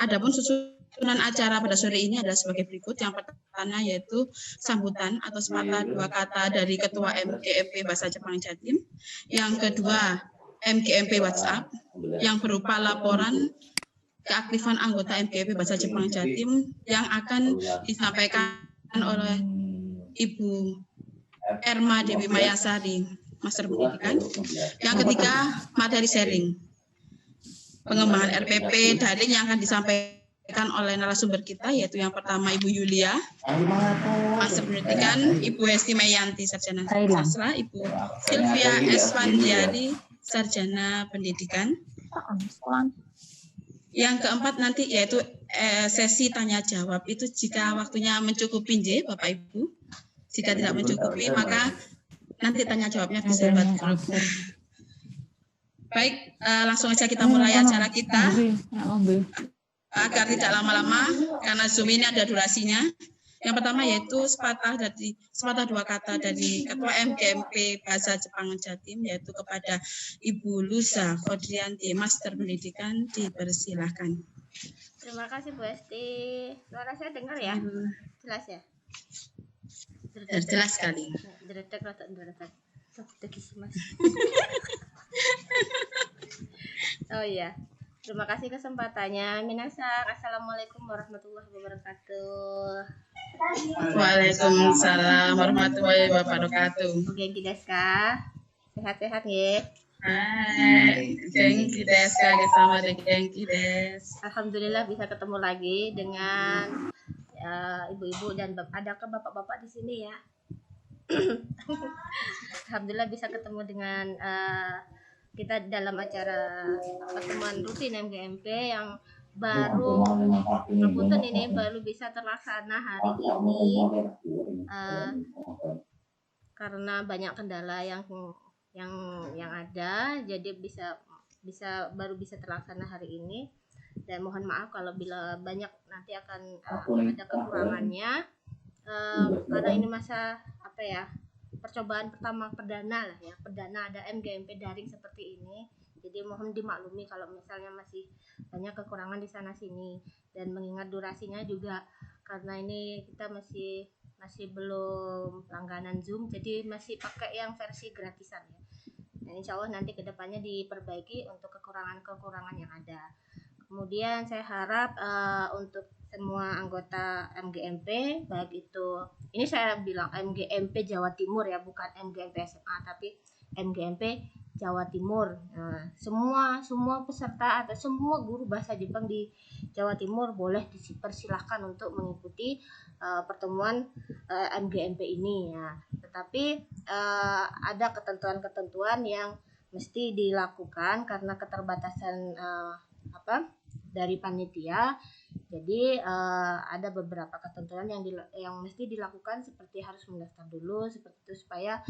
Adapun susunan acara pada sore ini adalah sebagai berikut. Yang pertama yaitu sambutan atau sepatah dua kata dari Ketua MGMP Bahasa Jepang Jatim. Yang kedua, MGMP WhatsApp yang berupa laporan keaktifan anggota MGMP Bahasa Jepang Jatim yang akan disampaikan oleh Ibu Erma Dewi Mayasari, Master Pendidikan. Yang ketiga, materi sharing. Pengembangan RPP daring yang akan disampaikan oleh narasumber kita, yaitu yang pertama Ibu Yulia, Master Pendidikan, Ibu Hesti Mayanti, Sarjana Sastra, Ibu Sylvia Eswandiari, Sarjana Pendidikan. Yang keempat nanti yaitu sesi tanya jawab. Itu jika waktunya mencukupi, Bapak Ibu. Jika tidak mencukupi, maka nanti tanya jawabnya bisa lewat grup. Baik, langsung aja kita mulai acara kita. Agar tidak lama-lama, karena Zoom ini ada durasinya. Yang pertama yaitu sepatah dua kata dari Ketua MGMP Bahasa Jepang Jatim, yaitu kepada Ibu Luza Kodrianti, Master Pendidikan, dipersilahkan. Terima kasih Bu Esti. Suara saya dengar ya? Jelas ya? Jelas sekali. Oh iya. Terima kasih kesempatannya. Minasan, assalamualaikum warahmatullahi wabarakatuh. Waalaikumsalam warahmatullahi wabarakatuh. Genki desu ka? Sehat-sehat ya? Hai, genki desu ka? Sama dengan genki desu. Alhamdulillah bisa ketemu lagi dengan ibu-ibu dan adakah bapak-bapak di sini ya? Alhamdulillah bisa ketemu dengan kita dalam acara pertemuan rutin MGMP yang baru bisa terlaksana hari ini karena banyak kendala yang ada, jadi baru bisa terlaksana hari ini. Dan mohon maaf kalau bila banyak nanti akan ada kekurangannya karena ini masa percobaan pertama perdana ada MGMP daring seperti ini. Jadi mohon dimaklumi kalau misalnya masih banyak kekurangan di sana sini, dan mengingat durasinya juga karena ini kita masih belum langganan Zoom, jadi masih pakai yang versi gratisan ya. Nah, insya Allah nanti kedepannya diperbaiki untuk kekurangan yang ada. Kemudian saya harap untuk semua anggota MGMP, baik itu ini saya bilang MGMP Jawa Timur ya, bukan MGMP SMA, tapi MGMP Jawa Timur. Nah, semua peserta atau semua guru bahasa Jepang di Jawa Timur boleh dipersilahkan untuk mengikuti pertemuan MGMP ini ya. Tetapi ada ketentuan-ketentuan yang mesti dilakukan karena keterbatasan dari panitia. Jadi ada beberapa ketentuan yang mesti dilakukan, seperti harus mendaftar dulu seperti itu supaya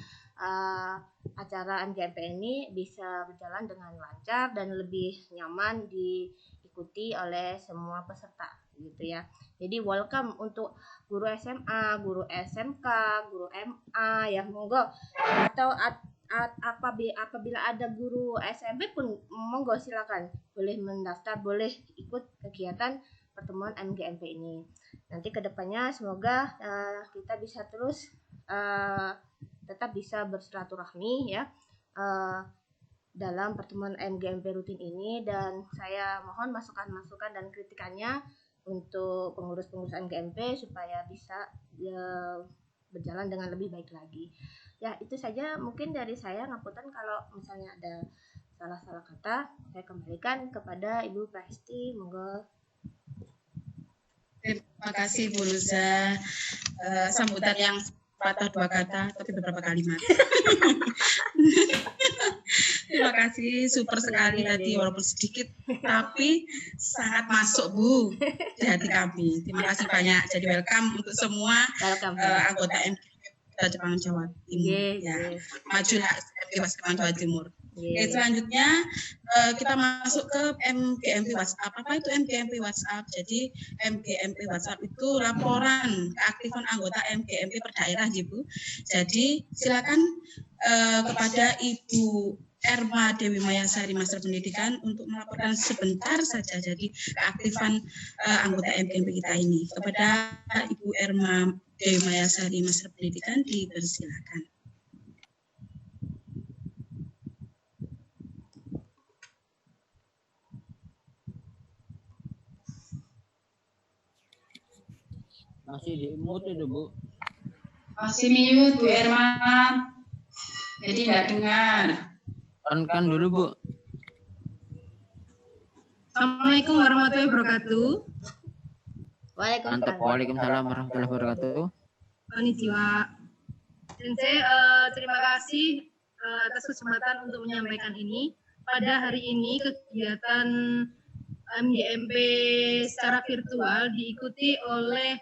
acara MGMP ini bisa berjalan dengan lancar dan lebih nyaman diikuti oleh semua peserta gitu ya. Jadi welcome untuk guru SMA, guru SMK, guru MA ya, monggo, atau apabila ada guru SMP pun monggo silakan, boleh mendaftar, boleh ikut kegiatan pertemuan MGMP ini. Nanti kedepannya semoga kita bisa terus tetap bisa bersilaturahmi ya dalam pertemuan MGMP rutin ini, dan saya mohon masukan-masukan dan kritikannya untuk pengurus-pengurus MGMP supaya bisa berjalan dengan lebih baik lagi. Ya, itu saja mungkin dari saya. Ngapunten kalau misalnya ada salah-salah kata, saya kembalikan kepada Ibu Prahesti, monggo. Terima kasih Bu Luza. Sambutan yang patah dua kata tapi beberapa kalimat. Terima kasih, super sekali tadi, walaupun sedikit tapi sangat masuk Bu di hati kami. Terima kasih banyak. Jadi welcome untuk semua anggota MGMP Jepang Jawa Timur ya. Majulah MGMP Jepang Jawa Timur. Oke, selanjutnya kita masuk ke MGMP WhatsApp. Apa itu MGMP WhatsApp? Jadi MGMP WhatsApp itu laporan keaktifan anggota MGMP per daerah, Bu. Jadi silakan kepada Ibu Erma Dewi Mayasari Master Pendidikan untuk melaporkan sebentar saja jadi keaktifan anggota MGMP kita ini. Kepada Ibu Erma Dewi Mayasari Master Pendidikan dipersilakan. Masih di mute itu, Bu. Masih mute, Bu Erma. Jadi nggak dengar. On-kan dulu, Bu. Assalamualaikum warahmatullahi wabarakatuh. Mantap. Waalaikumsalam warahmatullahi wabarakatuh. Konnichiwa. Sensei, terima kasih atas kesempatan untuk menyampaikan ini. Pada hari ini kegiatan MGMP secara virtual diikuti oleh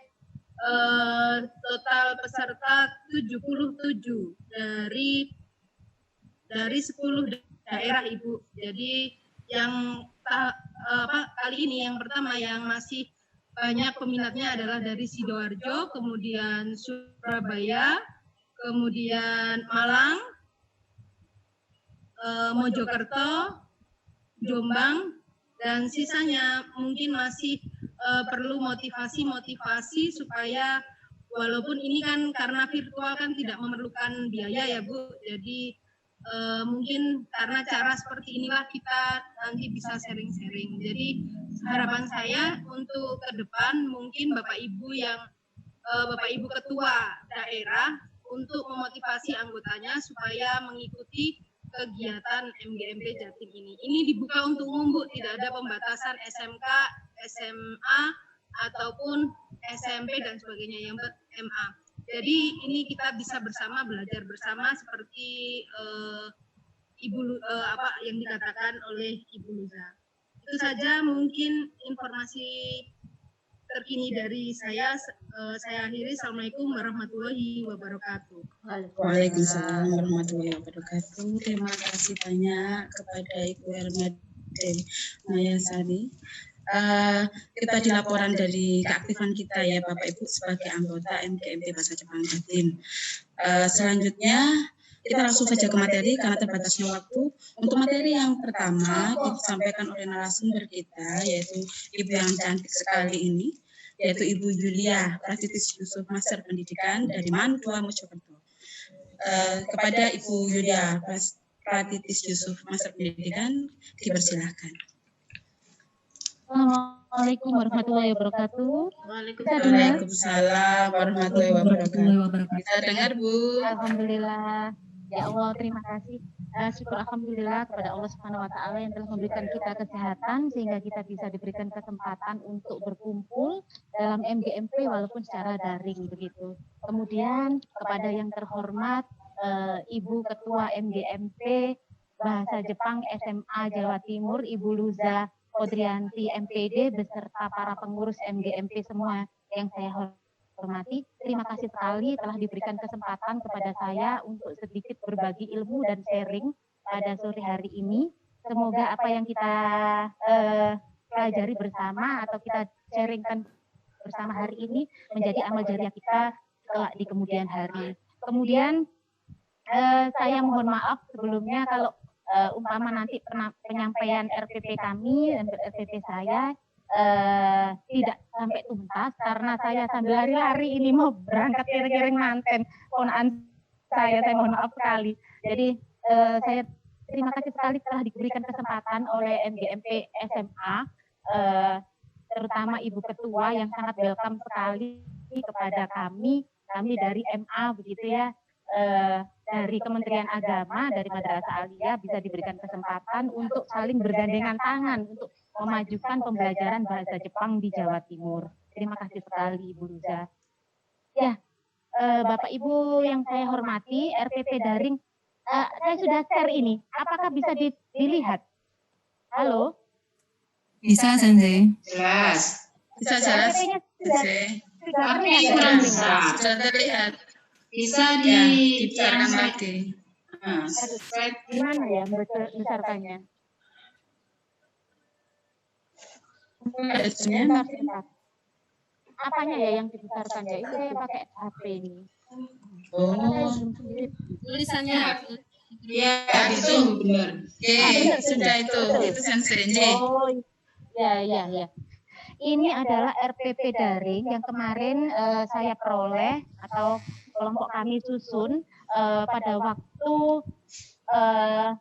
total peserta 77 dari 10 daerah, Ibu. Jadi yang kali ini yang pertama yang masih banyak peminatnya adalah dari Sidoarjo, kemudian Surabaya, kemudian Malang, Mojokerto, Jombang, dan sisanya mungkin masih perlu motivasi supaya walaupun ini kan karena virtual kan tidak memerlukan biaya ya Bu, jadi mungkin karena cara seperti inilah kita nanti bisa sharing-sharing. Jadi harapan saya untuk ke depan mungkin Bapak Ibu ketua daerah untuk memotivasi anggotanya supaya mengikuti kegiatan MGMP Jatim ini. Ini dibuka untuk umum, Bu, tidak ada pembatasan SMK, SMA ataupun SMP dan sebagainya yang MA. Jadi ini kita bisa bersama belajar bersama seperti yang dikatakan oleh Ibu Luza. Itu saja mungkin informasi terkini dari saya. Saya akhiri. Assalamualaikum warahmatullahi wabarakatuh. Waalaikumsalam warahmatullahi wabarakatuh. Terima kasih banyak kepada Ibu Erma Dewi Mayasari. Kita di laporan dari keaktifan kita ya Bapak Ibu sebagai anggota MGMP Bahasa Jepang Jatim. Selanjutnya kita langsung saja ke materi karena terbatasnya waktu. Untuk materi yang pertama disampaikan oleh narasumber kita yaitu Ibu yang cantik sekali ini, yaitu Ibu Yulia Pratitis Yusuf Master Pendidikan dari Mandua Mojokerto. Kepada Ibu Yulia Pratitis Yusuf Master Pendidikan dipersilahkan. Assalamualaikum warahmatullahi wabarakatuh. Waalaikumsalam warahmatullahi wabarakatuh. Bisa dengar, Bu? Alhamdulillah. Ya Allah, terima kasih. Syukur alhamdulillah kepada Allah Subhanahu wa taala yang telah memberikan kita kesehatan sehingga kita bisa diberikan kesempatan untuk berkumpul dalam MGMP walaupun secara daring begitu. Kemudian kepada yang terhormat Ibu Ketua MGMP Bahasa Jepang SMA Jawa Timur, Ibu Luza Kodrianti MPD beserta para pengurus MGMP semua yang saya hormati. Terima kasih sekali telah diberikan kesempatan kepada saya untuk sedikit berbagi ilmu dan sharing pada sore hari ini. Semoga apa yang kita pelajari bersama atau kita sharingkan bersama hari ini menjadi amal jariah kita kelak di kemudian hari. Kemudian saya mohon maaf sebelumnya kalau umpama nanti penyampaian RPP kami dan RPP saya tidak sampai tuntas karena saya sambil lari-lari ini mau berangkat kering-kering manten ponaan saya mohon maaf sekali. Jadi saya terima kasih sekali telah diberikan kesempatan oleh MGMP SMA terutama Ibu Ketua yang sangat welcome sekali kepada kami dari MA begitu ya. Dari Kementerian Agama, dari Madrasah Aliyah bisa diberikan kesempatan untuk saling bergandengan tangan untuk memajukan pembelajaran bahasa Jepang di Jawa Timur. Terima kasih sekali Ibu Luza. Ya, Bapak Ibu yang saya hormati, RPP daring, saya sudah share ini. Apakah bisa dilihat? Halo? Bisa, Sensei. Jelas. Bisa jelas. Sudah terlihat. Bisa dibesarkan lagi. Gimana ya besarkannya? Apanya ya yang dibesarkan ya? Ini saya pakai HP ini. Oh. Tulisannya. Ya, itu benar. Oke, sudah itu sensei J. Oh, ya. Ini adalah RPP daring yang kemarin saya peroleh atau kelompok kami susun pada waktu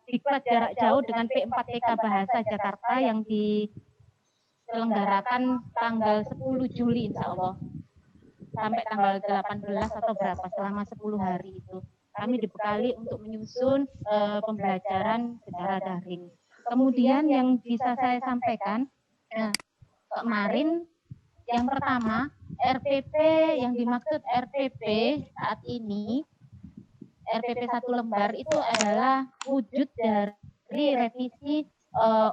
diklat jarak jauh dengan P4TK Bahasa Jakarta yang diselenggarakan tanggal 10 Juli insya Allah sampai tanggal 18 atau berapa selama 10 hari itu. Kami dibekali untuk menyusun pembelajaran secara daring. Kemudian yang bisa saya sampaikan kemarin yang pertama RPP yang dimaksud RPP saat ini RPP 1 lembar itu adalah wujud dari revisi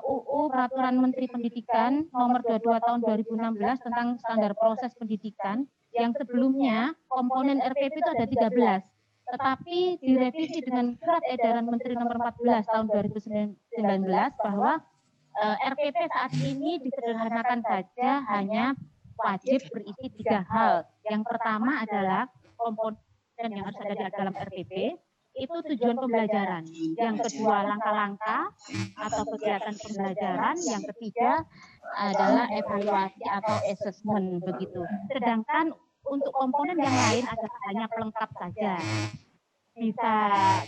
UU Peraturan Menteri Pendidikan nomor 22 tahun 2016 tentang standar proses pendidikan yang sebelumnya komponen RPP itu ada 13, tetapi direvisi dengan surat edaran Menteri nomor 14 tahun 2019 bahwa RPP saat ini disederhanakan saja hanya wajib berisi 3 hal. Yang pertama adalah komponen yang harus ada di dalam RPP itu tujuan pembelajaran. Yang kedua langkah-langkah atau kegiatan pembelajaran. Yang ketiga adalah evaluasi atau assessment begitu. Sedangkan untuk komponen yang lain adalah hanya pelengkap saja. Bisa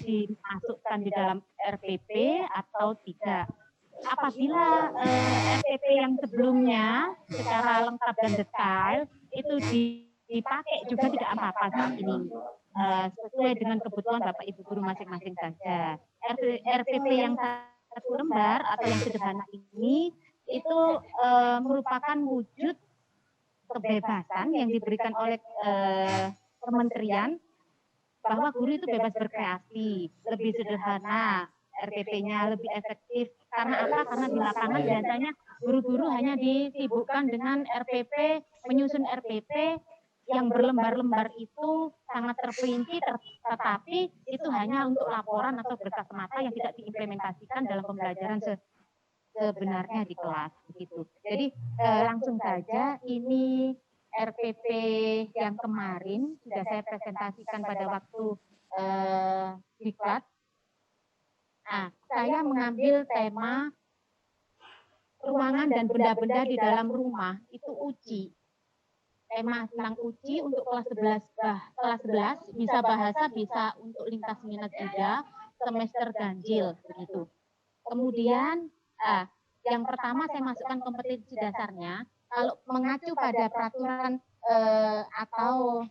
dimasukkan di dalam RPP atau tidak. Apabila RPP yang sebelumnya secara lengkap dan detail itu dipakai juga tidak apa-apa saat ini. Sesuai dengan kebutuhan Bapak Ibu guru masing-masing saja. RPP yang 1 lembar atau yang sederhana ini itu merupakan wujud kebebasan yang diberikan oleh kementerian bahwa guru itu bebas berkreasi, lebih sederhana, RPP-nya lebih efektif. Karena apa? Karena di lapangan biasanya guru-guru hanya disibukkan dengan RPP, menyusun RPP yang berlembar-lembar itu sangat terperinci, tetapi itu hanya untuk laporan atau berkas semata yang tidak diimplementasikan dalam pembelajaran sebenarnya di kelas begitu. Jadi langsung saja ini RPP yang kemarin sudah saya presentasikan pada waktu diklat. Nah, saya mengambil tema ruangan dan benda-benda di dalam rumah itu uji. Tema tentang uji untuk kelas 11 bisa bahasa, bisa untuk lintas minat juga, semester ganjil begitu. Kemudian yang pertama saya masukkan kompetensi dasarnya. Kalau mengacu pada peraturan atau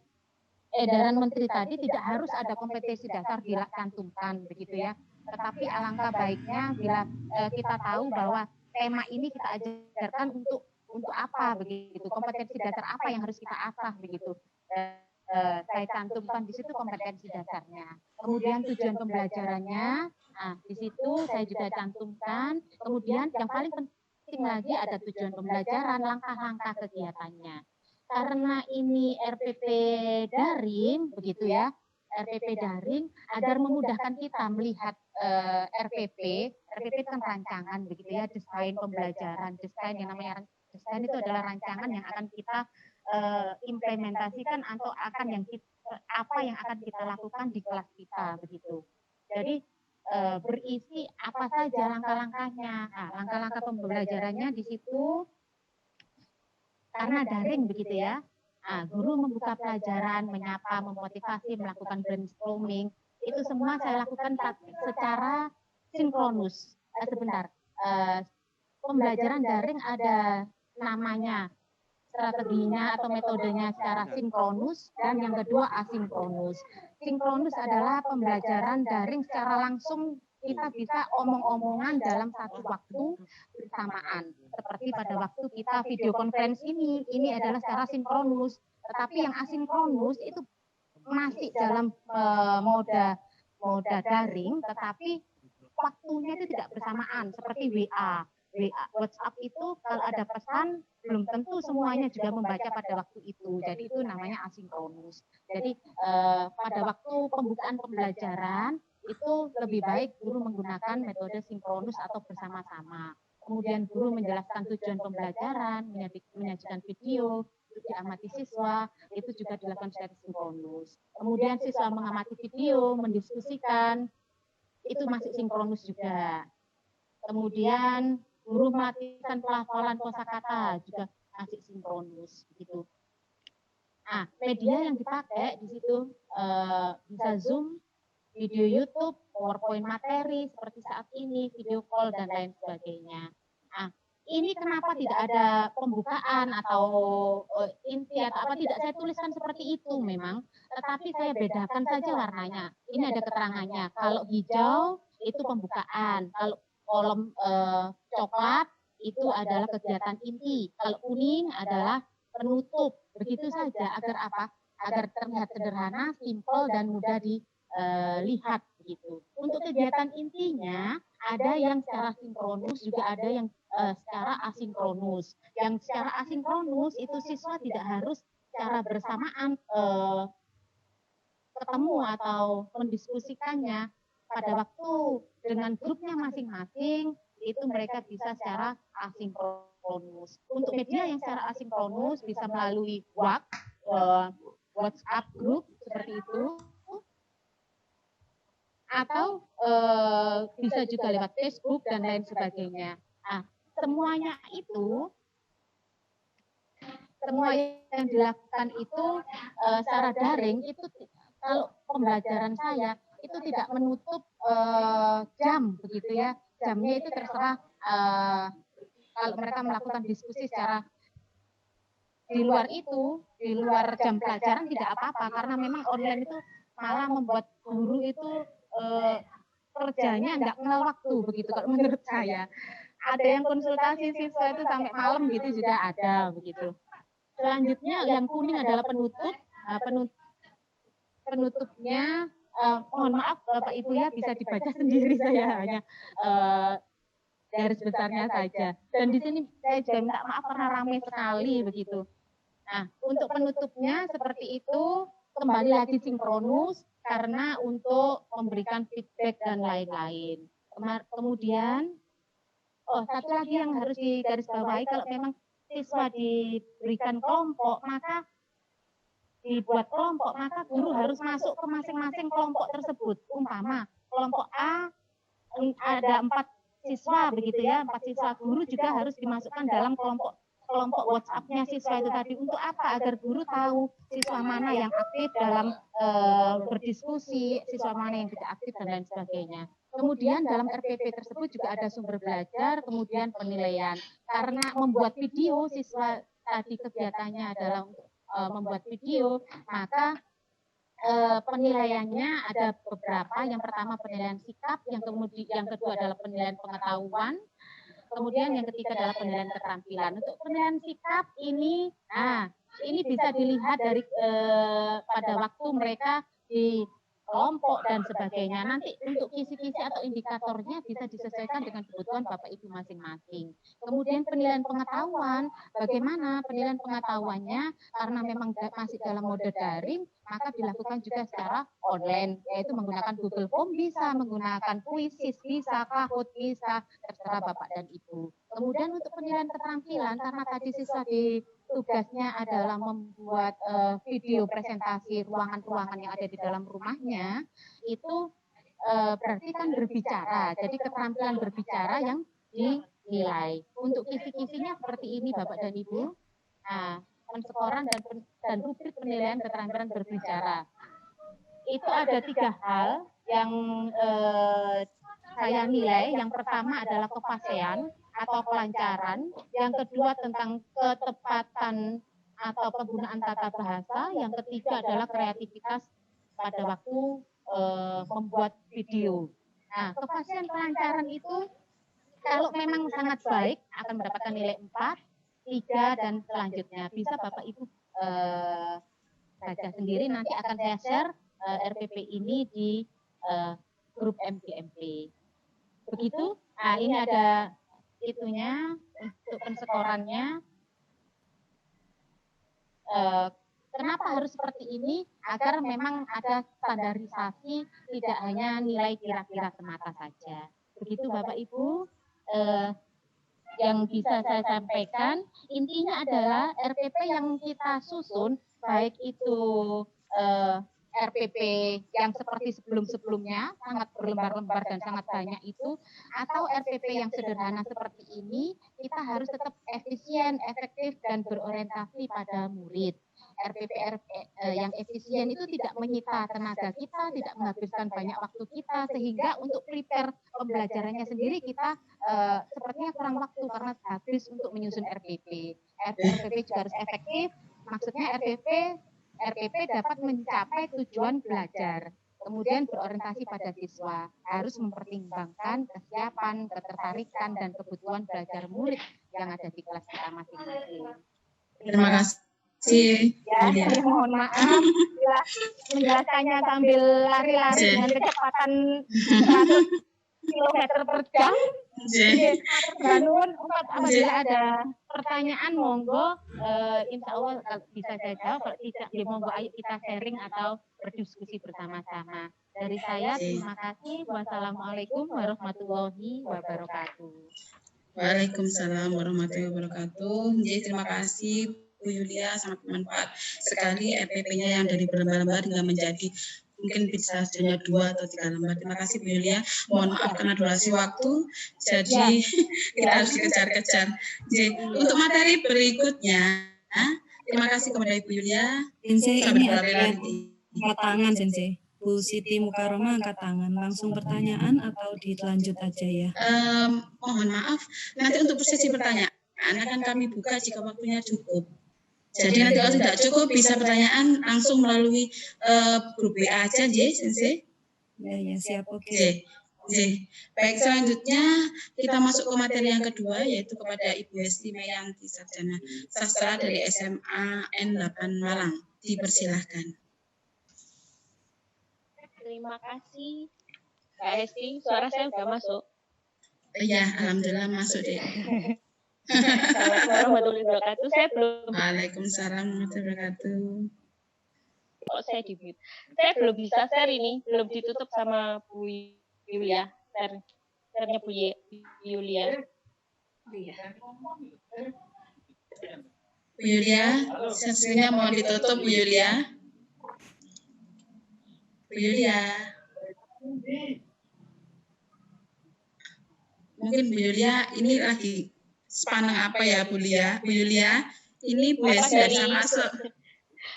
edaran menteri tadi tidak harus ada kompetensi dasar dicantumkan begitu ya. Tetapi alangkah baiknya bila kita tahu bahwa tema ini kita ajarkan untuk apa begitu, kompetensi dasar apa yang harus kita asah begitu. Saya cantumkan di situ kompetensi dasarnya. Kemudian tujuan pembelajarannya, di situ saya juga cantumkan. Kemudian yang paling penting lagi ada tujuan pembelajaran, langkah-langkah kegiatannya. Karena ini RPP daring begitu ya, RPP daring agar memudahkan kita melihat RPP itu kan rancangan begitu ya, desain pembelajaran, desain yang namanya desain itu adalah rancangan yang akan kita implementasikan atau apa yang akan kita lakukan di kelas kita begitu. Jadi berisi apa saja langkah-langkahnya. Nah, langkah-langkah pembelajarannya di situ karena daring begitu ya. Guru membuka pelajaran, menyapa, memotivasi, melakukan brainstorming, itu semua saya lakukan secara sinkronus. Sebentar, pembelajaran daring ada namanya, strateginya atau metodenya secara sinkronus, dan yang kedua asinkronus. Sinkronus adalah pembelajaran daring secara langsung, kita bisa omong-omongan dalam satu waktu bersamaan. Seperti pada waktu kita video conference ini adalah secara sinkronus. Tetapi yang asinkronus itu masih dalam moda daring, tetapi waktunya itu tidak bersamaan, seperti WA, WhatsApp itu kalau ada pesan belum tentu semuanya juga membaca pada waktu itu. Jadi itu namanya asinkronus. Jadi pada waktu pembukaan pembelajaran itu lebih baik guru menggunakan metode sinkronus atau bersama-sama. Kemudian guru menjelaskan tujuan pembelajaran, menyajikan video, diamati siswa, itu juga dilakukan secara sinkronus. Kemudian siswa mengamati video, mendiskusikan, itu masih sinkronus juga. Kemudian guru melatihkan pelafalan kosakata juga masih sinkronus gitu. Nah, media yang dipakai di situ bisa Zoom, video YouTube, PowerPoint materi seperti saat ini, video call dan lain sebagainya. Nah, ini kenapa tidak ada pembukaan atau inti atau apa, tidak saya tuliskan seperti itu memang, tetapi saya bedakan saja warnanya. Ini ada keterangannya. Kalau hijau itu pembukaan, kalau kolom coklat itu adalah kegiatan inti, kalau kuning adalah penutup. Begitu saja agar apa? Agar terlihat sederhana, simpel dan mudah dilihat gitu. Untuk kegiatan intinya ada yang secara sinkronus, juga ada yang secara asinkronus. Yang secara asinkronus itu siswa tidak harus secara bersamaan ketemu atau mendiskusikannya pada waktu dengan grupnya masing-masing, itu mereka bisa secara asinkronus. Untuk media yang secara asinkronus bisa melalui WhatsApp group seperti itu, atau bisa juga lewat Facebook dan lain sebagainya. Nah, semuanya itu, semua yang dilakukan itu secara daring itu, kalau pembelajaran saya itu tidak menutup jam begitu ya. Jamnya itu terserah kalau mereka melakukan diskusi secara di luar itu, di luar jam pelajaran tidak apa-apa, karena memang online itu malah membuat guru itu kerjanya nggak kenal waktu begitu kalau menurut saya. Ada yang konsultasi siswa itu sampai malam gitu juga ada begitu. Selanjutnya yang kuning adalah penutup. Penutupnya mohon maaf Bapak Ibu ya, bisa dibaca sendiri, saya hanya garis besarnya saja. Dan di sini saya juga minta maaf karena ramai sekali begitu. Nah, untuk penutupnya seperti itu, kembali lagi sinkronus karena untuk memberikan feedback dan lain-lain. Kemudian, satu lagi yang harus digarisbawahi, kalau memang siswa diberikan kelompok, maka dibuat kelompok, maka guru harus masuk ke masing-masing kelompok tersebut. Umpama kelompok A ada 4 siswa begitu ya, 4 siswa, guru juga harus dimasukkan dalam kelompok WhatsApp-nya siswa itu tadi. Untuk apa? Agar guru tahu siswa mana yang aktif dalam berdiskusi, siswa mana yang tidak aktif dan lain sebagainya. Kemudian dalam RPP tersebut juga ada sumber belajar, kemudian penilaian. Karena membuat video, siswa tadi kegiatannya adalah untuk membuat video, maka penilaiannya ada beberapa. Yang pertama penilaian sikap, yang kedua adalah penilaian pengetahuan, kemudian yang ketiga adalah penilaian keterampilan. Untuk penilaian sikap ini, ini bisa dilihat dari pada waktu mereka di kelompok dan sebagainya. Nanti untuk kisi-kisi atau indikatornya bisa disesuaikan dengan kebutuhan Bapak Ibu masing-masing. Kemudian penilaian pengetahuan, bagaimana penilaian pengetahuannya, karena memang masih dalam mode daring, maka dilakukan juga secara online, yaitu menggunakan Google Form bisa, menggunakan Quizzes bisa, Kahoot bisa, terserah Bapak dan Ibu. Kemudian untuk penilaian keterampilan, karena tadi siswa tugasnya adalah membuat video presentasi ruangan-ruangan yang ada di dalam rumahnya, itu berarti kan berbicara, jadi keterampilan berbicara yang dinilai. Untuk kisi-kisinya seperti ini Bapak dan Ibu, penskoran dan rubrik penilaian keterampilan berbicara. Itu ada 3 hal yang saya nilai. Yang pertama adalah kefasihan atau kelancaran, yang kedua tentang ketepatan atau penggunaan tata bahasa, yang ketiga adalah kreativitas pada waktu membuat video. Nah, kefasihan kelancaran itu kalau memang sangat baik akan mendapatkan nilai 4, 3 dan selanjutnya. Bisa Bapak Ibu baca sendiri, nanti akan saya share RPP ini di grup MGMP. Begitu. Nah, ini ada itunya untuk penskorannya. Kenapa harus seperti ini? Agar memang ada standarisasi, tidak hanya nilai kira-kira semata saja. Begitu Bapak Ibu yang bisa saya sampaikan. Intinya adalah RPP yang kita susun, baik itu RPP yang seperti sebelum-sebelumnya, sangat berlembar-lembar dan sangat banyak itu, atau RPP yang sederhana seperti ini, kita harus tetap efisien, efektif, dan berorientasi pada murid. RPP yang efisien itu tidak menyita tenaga kita, tidak menghabiskan banyak waktu kita, sehingga untuk prepare pembelajarannya sendiri kita sepertinya kurang waktu karena habis untuk menyusun RPP. RPP juga harus efektif, maksudnya RPP dapat mencapai tujuan belajar, kemudian berorientasi pada siswa, harus mempertimbangkan kesiapan, ketertarikan, dan kebutuhan belajar murid yang ada di kelas kita masing-masing. Terima kasih. Ya, saya mohon maaf bila menjelaskannya sambil lari-lari dengan kecepatan 100 km per jam. Nuwun, apabila ada pertanyaan monggo, insya Allah bisa saya jawab. Kalau tidak, ya monggo ayo kita sharing atau berdiskusi bersama-sama. Dari saya terima kasih. Wassalamualaikum warahmatullahi wabarakatuh. Waalaikumsalam warahmatullahi wabarakatuh. Jadi terima kasih Bu Yulia, sangat bermanfaat sekali RPP-nya yang dari berlembar-lembar hingga menjadi mungkin bisa hanya 2 atau 3 lembar. Terima kasih Bu Yulia. Mohon maaf karena durasi waktu, jadi kita harus dikejar-kejar. Jadi untuk materi berikutnya, terima kasih kepada Ibu Yulia. Sensei, Sampai ini ada berlari-lari. angkat tangan, Sensei. Bu Siti Mukaroma angkat tangan. Langsung pertanyaan atau dilanjut aja ya? Mohon maaf, nanti untuk sesi pertanyaan akan kami buka jika waktunya cukup. Jadi nanti kalau tidak cukup bisa pertanyaan langsung melalui grup WA aja, Sensei. Ya, siap, oke. Baik, selanjutnya kita masuk ke materi yang kedua, yaitu kepada Ibu Hesti Mayanti, Sarjana Sastra dari SMA N8 Malang. Dipersilahkan. Terima kasih, Kak Hesti. Suara saya sudah masuk. Iya, alhamdulillah masuk, Dek. Assalamualaikum warahmatullahi wabarakatuh. Saya belum. Waalaikumsalam warahmatullahi wabarakatuh. Kok saya di mute? Saya belum bisa share ini, belum ditutup sama Bu Yulia. Share-nya Bu Yulia. Bu Yulia, sesinya mohon ditutup, Bu Yulia. Bu Yulia. Mungkin Bu Yulia ini lagi sepaneng apa ya Bu Yulia? Ini Bu Hesti tidak bisa masuk.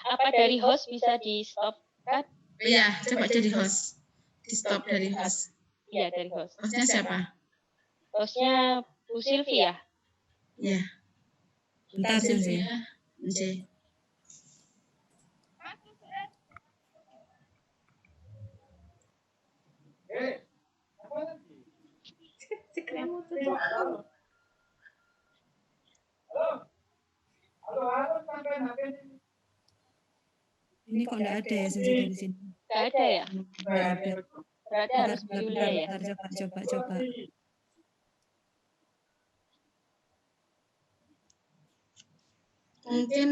Apa dari host bisa di stop kan? Iya, coba jadi host. Di stop dari host. Iya, dari host. Hostnya siapa? Hostnya Bu Silvi ya? Iya. Bentar, Sensei. Oke. Ini kok enggak ada ya, Sensei, dari sini? Nggak ada ya? Enggak ada. Berarti harus Bu Yulia ya? Bentar, coba. Mungkin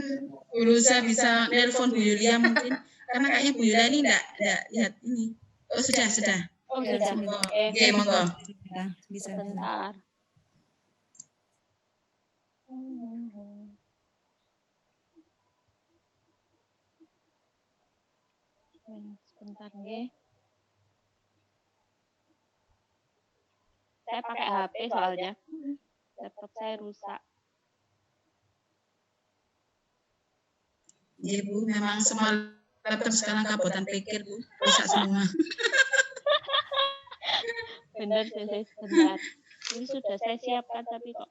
Bu Luza bisa nelpon Bu Yulia mungkin. Karena kayaknya Bu Yulia ini enggak lihat ini. Oh, sudah. Oh, sudah. Oke, monggo. Bisa. Sebentar. Sebentar nggih. Saya pakai HP soalnya. Laptop saya rusak. Iya Bu, memang semua laptop sekarang kabotan pikir Bu, rusak semua. Benar, saya sebentar. Ini sudah saya siapkan tapi kok.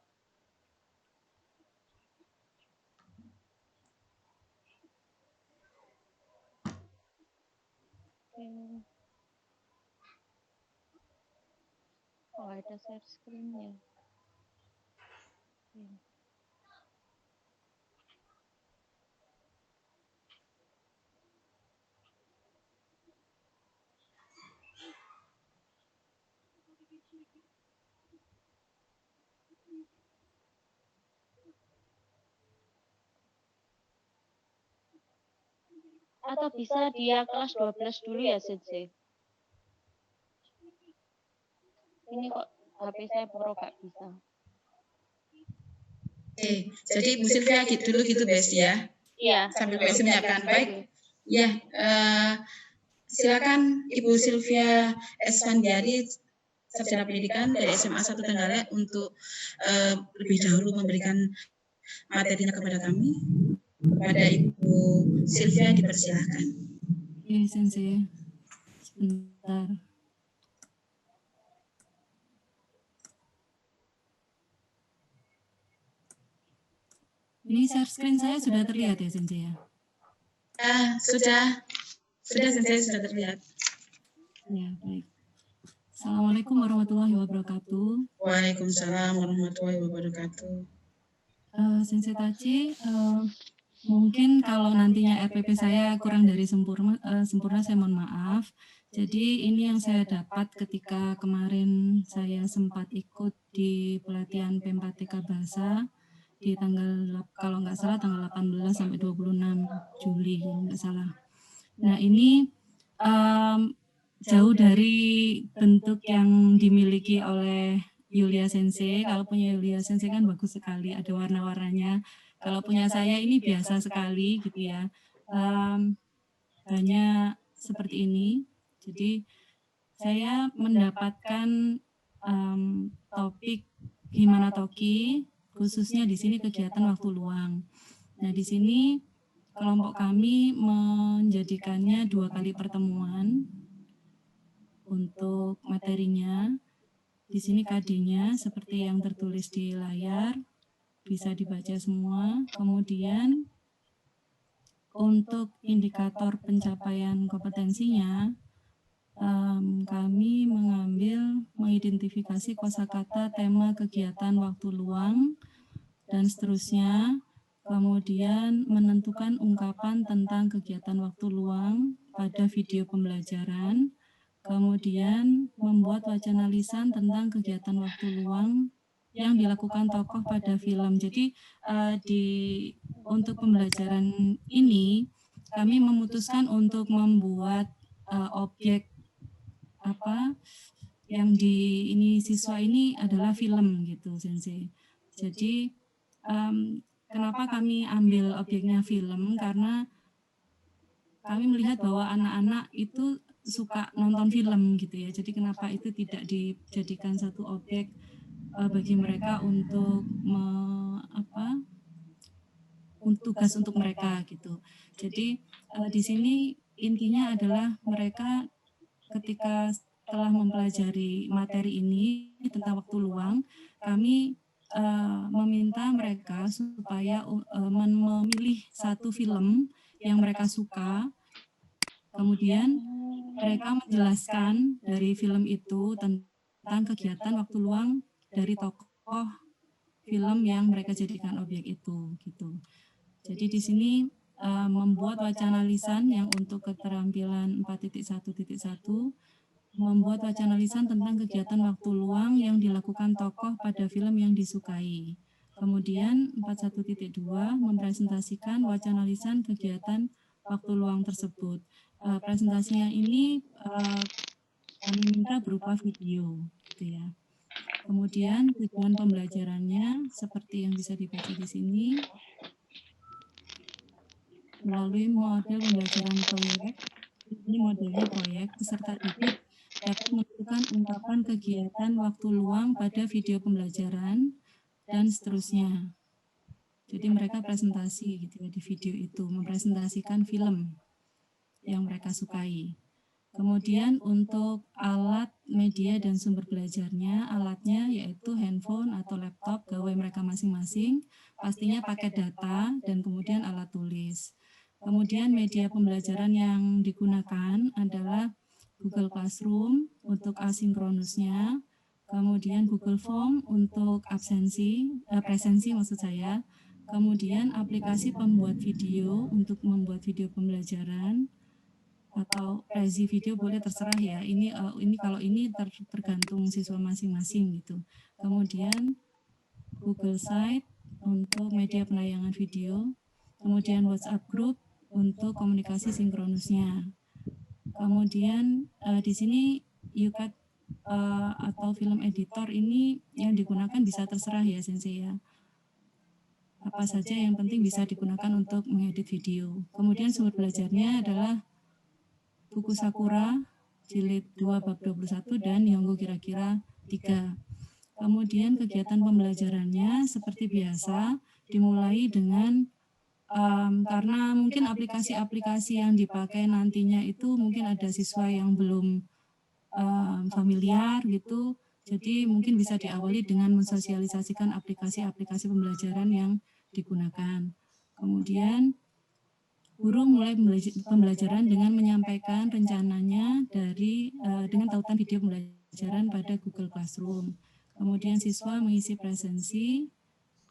Oh, ada share screen-nya. Atau bisa dia kelas 12 dulu ya, Sensei? Ini kok HP saya pro gak bisa. Oke, jadi Bu Sylvia dulu gitu Bes ya. Iya. Sambil Bes menyiapkan baik. Ya, Silakan Ibu Sylvia Esfandiari, Sarjana Pendidikan dari SMA 1 Trenggalek untuk lebih dahulu memberikan materinya kepada kami. Kepada Ibu Sylvia dipersilahkan. Oke, Sensei. Sebentar. Ini share screen saya sudah terlihat ya, Sensei ya? Sudah Sensei, sudah terlihat. Ya, baik. Assalamualaikum warahmatullahi wabarakatuh. Waalaikumsalam warahmatullahi wabarakatuh. Sensei Tachi, mungkin kalau nantinya RPP saya kurang dari sempurna, saya mohon maaf. Jadi ini yang saya dapat ketika kemarin saya sempat ikut di pelatihan P4TK Bahasa di tanggal, kalau nggak salah tanggal 18 sampai 26 Juli, nggak salah. Nah ini jauh dari bentuk yang dimiliki oleh Yulia Sensei. Kalau punya Yulia Sensei kan bagus sekali, ada warna-warnanya. Kalau punya saya ini biasa sekali gitu ya. Banyak seperti ini. Jadi saya mendapatkan topik Himana Toki, khususnya di sini kegiatan waktu luang. Nah di sini kelompok kami menjadikannya 2 kali pertemuan untuk materinya. Di sini KD-nya seperti yang tertulis di layar, bisa dibaca semua. Kemudian untuk indikator pencapaian kompetensinya, kami mengidentifikasi kosakata tema kegiatan waktu luang dan seterusnya. Kemudian menentukan ungkapan tentang kegiatan waktu luang pada video pembelajaran. Kemudian membuat wacana lisan tentang kegiatan waktu luang yang dilakukan tokoh pada film. Jadi untuk pembelajaran ini kami memutuskan untuk membuat objek yang di ini siswa ini adalah film gitu, Sensei. Jadi kenapa kami ambil objeknya film? Karena kami melihat bahwa anak-anak itu suka nonton film gitu ya. Jadi kenapa itu tidak dijadikan satu objek bagi mereka untuk tugas untuk mereka gitu. Jadi di sini intinya adalah mereka ketika telah mempelajari materi ini tentang waktu luang, kami meminta mereka supaya memilih satu film yang mereka suka. Kemudian mereka menjelaskan dari film itu tentang kegiatan waktu luang dari tokoh film yang mereka jadikan objek itu gitu. Jadi di sini membuat wacana lisan yang untuk keterampilan 4.1.1 membuat wacana lisan tentang kegiatan waktu luang yang dilakukan tokoh pada film yang disukai. Kemudian 41.2 mempresentasikan wacana lisan kegiatan waktu luang tersebut. Presentasinya ini kami minta berupa video, gitu ya. Kemudian tujuan pembelajarannya seperti yang bisa dibaca di sini melalui model pembelajaran proyek. Ini modelnya proyek, peserta didik dapat menentukan ungkapan kegiatan waktu luang pada video pembelajaran dan seterusnya. Jadi mereka presentasi gitu ya di video itu, mempresentasikan film yang mereka sukai. Kemudian untuk alat, media, dan sumber belajarnya, alatnya yaitu handphone atau laptop gawai mereka masing-masing, pastinya pakai data dan kemudian alat tulis. Kemudian media pembelajaran yang digunakan adalah Google Classroom untuk asinkronusnya, kemudian Google Form untuk presensi maksud saya, kemudian aplikasi pembuat video untuk membuat video pembelajaran, atau resi video boleh terserah ya. Ini kalau ini tergantung siswa masing-masing gitu. Kemudian Google Site untuk media penayangan video, kemudian WhatsApp Group untuk komunikasi sinkronusnya. Kemudian di sini YouCut atau film editor ini yang digunakan bisa terserah ya Sensei ya. Apa saja yang penting bisa digunakan untuk mengedit video. Kemudian sumber belajarnya adalah buku Sakura jilid 2 bab 21 dan Nihongo Kira-Kira 3. Kemudian kegiatan pembelajarannya seperti biasa dimulai dengan karena mungkin aplikasi-aplikasi yang dipakai nantinya itu mungkin ada siswa yang belum familiar gitu. Jadi mungkin bisa diawali dengan mensosialisasikan aplikasi-aplikasi pembelajaran yang digunakan. Kemudian guru mulai pembelajaran dengan menyampaikan rencananya dengan tautan video pembelajaran pada Google Classroom. Kemudian siswa mengisi presensi.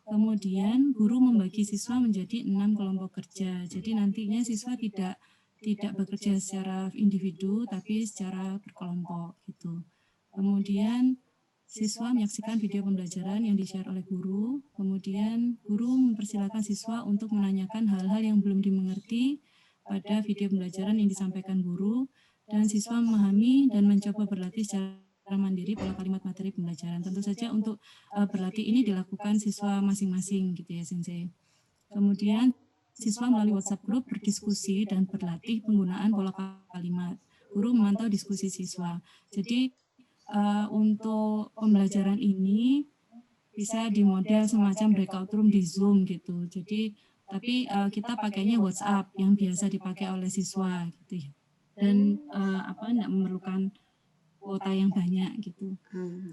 Kemudian guru membagi siswa menjadi 6 kelompok kerja. Jadi nantinya siswa tidak bekerja secara individu tapi secara berkelompok gitu. Kemudian siswa menyaksikan video pembelajaran yang di-share oleh guru. Kemudian guru mempersilakan siswa untuk menanyakan hal-hal yang belum dimengerti pada video pembelajaran yang disampaikan guru, dan siswa memahami dan mencoba berlatih secara mandiri pola kalimat materi pembelajaran. Tentu saja untuk berlatih ini dilakukan siswa masing-masing gitu ya Sensei. Kemudian siswa melalui WhatsApp group berdiskusi dan berlatih penggunaan pola kalimat. Guru memantau diskusi siswa. Jadi untuk pembelajaran ini bisa dimodel semacam breakout room di Zoom gitu. Jadi tapi kita pakainya WhatsApp yang biasa dipakai oleh siswa gitu. Dan tidak memerlukan kuota yang banyak gitu.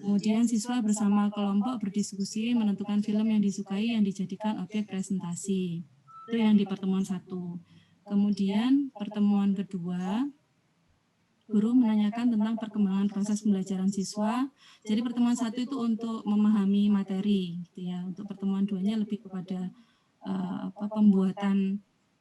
Kemudian siswa bersama kelompok berdiskusi menentukan film yang disukai yang dijadikan objek presentasi. Itu yang di pertemuan 1. Kemudian pertemuan kedua, guru menanyakan tentang perkembangan proses pembelajaran siswa. Jadi pertemuan 1 itu untuk memahami materi, gitu ya. Untuk pertemuan 2-nya lebih kepada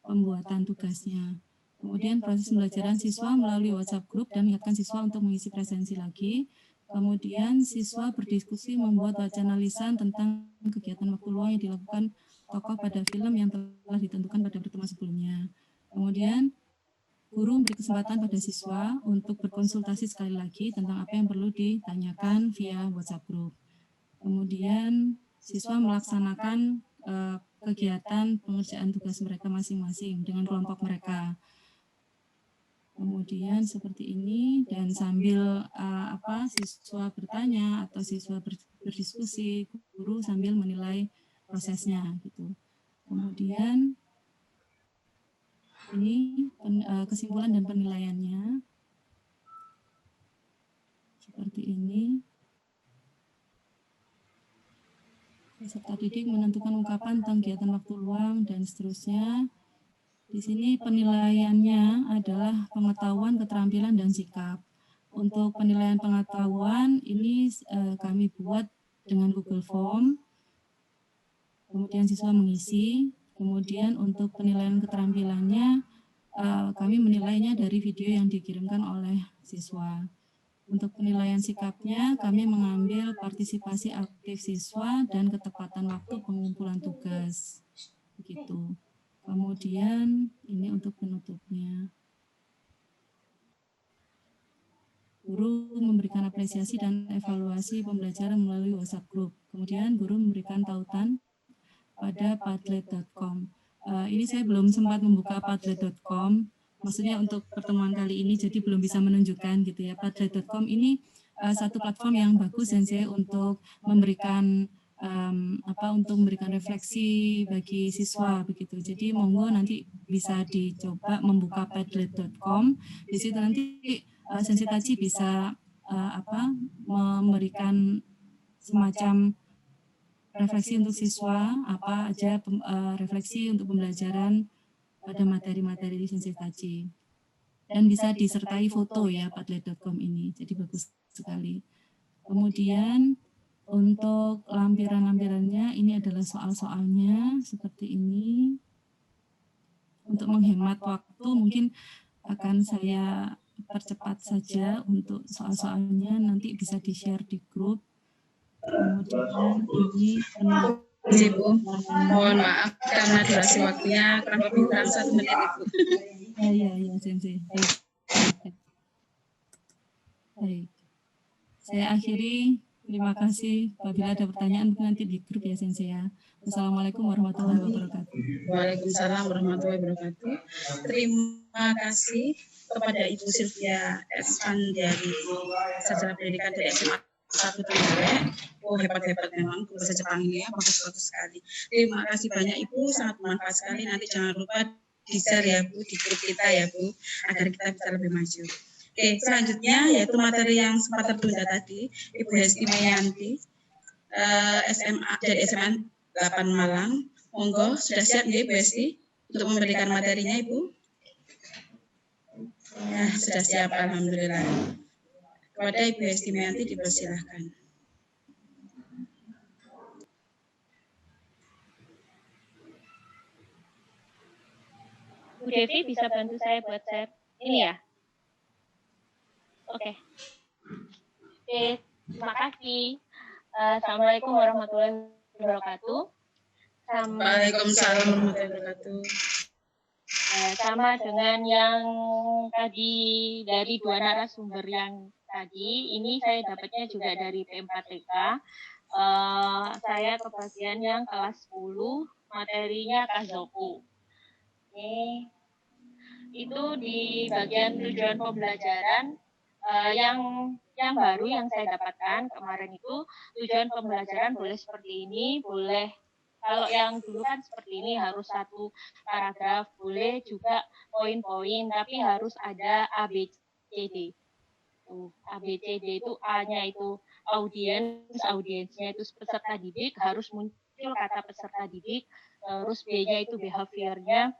pembuatan tugasnya. Kemudian proses pembelajaran siswa melalui WhatsApp group dan mengingatkan siswa untuk mengisi presensi lagi. Kemudian siswa berdiskusi membuat wacana lisan tentang kegiatan waktu luang yang dilakukan tokoh pada film yang telah ditentukan pada pertemuan sebelumnya. Kemudian guru memberi kesempatan pada siswa untuk berkonsultasi sekali lagi tentang apa yang perlu ditanyakan via WhatsApp group. Kemudian siswa melaksanakan kegiatan pengerjaan tugas mereka masing-masing dengan kelompok mereka. Kemudian seperti ini, dan sambil siswa bertanya atau siswa berdiskusi, guru sambil menilai prosesnya gitu. Kemudian ini kesimpulan dan penilaiannya seperti ini. Peserta didik menentukan ungkapan tentang kegiatan waktu luang dan seterusnya. Di sini penilaiannya adalah pengetahuan, keterampilan, dan sikap. Untuk penilaian pengetahuan ini kami buat dengan Google Form. Kemudian siswa mengisi. Kemudian untuk penilaian keterampilannya, kami menilainya dari video yang dikirimkan oleh siswa. Untuk penilaian sikapnya, kami mengambil partisipasi aktif siswa dan ketepatan waktu pengumpulan tugas. Begitu. Kemudian ini untuk penutupnya. Guru memberikan apresiasi dan evaluasi pembelajaran melalui WhatsApp group. Kemudian guru memberikan tautan pada padlet.com. Ini saya belum sempat membuka padlet.com, maksudnya untuk pertemuan kali ini, jadi belum bisa menunjukkan gitu ya. Padlet.com ini satu platform yang bagus dan saya untuk memberikan refleksi bagi siswa begitu. Jadi monggo nanti bisa dicoba membuka padlet.com. Di situ nanti Sensei bisa memberikan semacam refleksi untuk siswa, apa aja refleksi untuk pembelajaran pada materi-materi di Sensei Tachi. Dan bisa disertai foto ya padlet.com ini, jadi bagus sekali. Kemudian untuk lampiran-lampirannya ini adalah soal-soalnya seperti ini. Untuk menghemat waktu mungkin akan saya percepat saja untuk soal-soalnya, nanti bisa di-share di grup. Kemudian ini Ibu, mohon maaf karena durasi waktunya kurang lebih 1 menit Ibu. Ya, Sensei. Baik. Saya akhiri. Terima kasih. Apabila ada pertanyaan nanti di grup ya Sensei ya. Wassalamualaikum warahmatullahi wabarakatuh. Waalaikumsalam warahmatullahi wabarakatuh. Terima kasih kepada Ibu Sylvia Esfandiari, sarjana pendidikan dari SMA 1 Trenggalek. Oh, hebat-hebat memang guru bahasa Jepang ini ya, bagus-bagus sekali. Terima kasih banyak Ibu, sangat bermanfaat sekali. Nanti jangan lupa di-share ya Bu, di grup kita ya Bu, agar kita bisa lebih maju. Oke, selanjutnya yaitu materi yang sempat tertunda tadi, Ibu Hesti Mayanti, SMA dari SMA 8 Malang. Monggo, sudah siap ya Ibu Hesti untuk memberikan materinya Ibu? Ya, sudah siap, alhamdulillah. Kepada Ibu Hesti Mayanti dipersilahkan. Bu Devi bisa bantu saya buat share ini ya? Oke. Oke, terima kasih. Assalamualaikum warahmatullahi wabarakatuh. Waalaikumsalam warahmatullahi wabarakatuh. Sama dengan yang tadi dari dua narasumber yang tadi, ini saya dapatnya juga dari P4TK. Saya kebagian yang kelas 10, materinya Kazoku. Oke. Itu di bagian tujuan pembelajaran yang baru yang saya dapatkan kemarin itu, tujuan pembelajaran boleh seperti ini, boleh kalau yang dulu kan seperti ini harus satu paragraf, boleh juga poin-poin, tapi harus ada ABCD. ABCD itu A-nya itu audiensnya itu peserta didik, harus muncul kata peserta didik, terus B-nya itu behaviornya.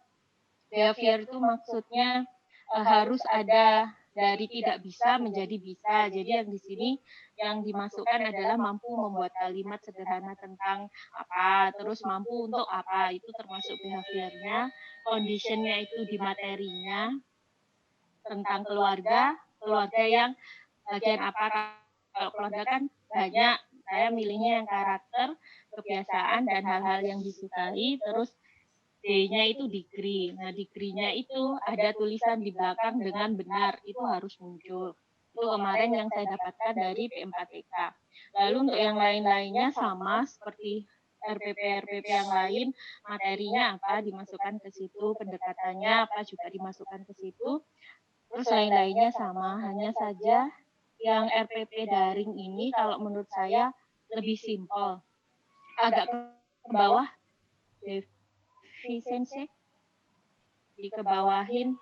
Behavior itu maksudnya harus ada dari tidak bisa menjadi bisa. Jadi yang di sini yang dimasukkan adalah mampu membuat kalimat sederhana tentang apa, terus mampu untuk apa, itu termasuk behaviornya. Conditionnya itu di materinya tentang keluarga yang bagian apa. Kalau keluarga kan banyak, saya milihnya yang karakter, kebiasaan, dan hal-hal yang disukai. Terus D-nya itu degree. Nah, degree-nya itu ada tulisan di belakang dengan benar. Itu harus muncul. Itu kemarin yang saya dapatkan dari P4TK. Lalu untuk yang lain-lainnya sama seperti RPP yang lain, materinya apa dimasukkan ke situ, pendekatannya apa juga dimasukkan ke situ. Terus lain-lainnya sama, hanya saja yang RPP daring ini kalau menurut saya lebih simpel. Agak ke bawah, efisiensi dikebawahin,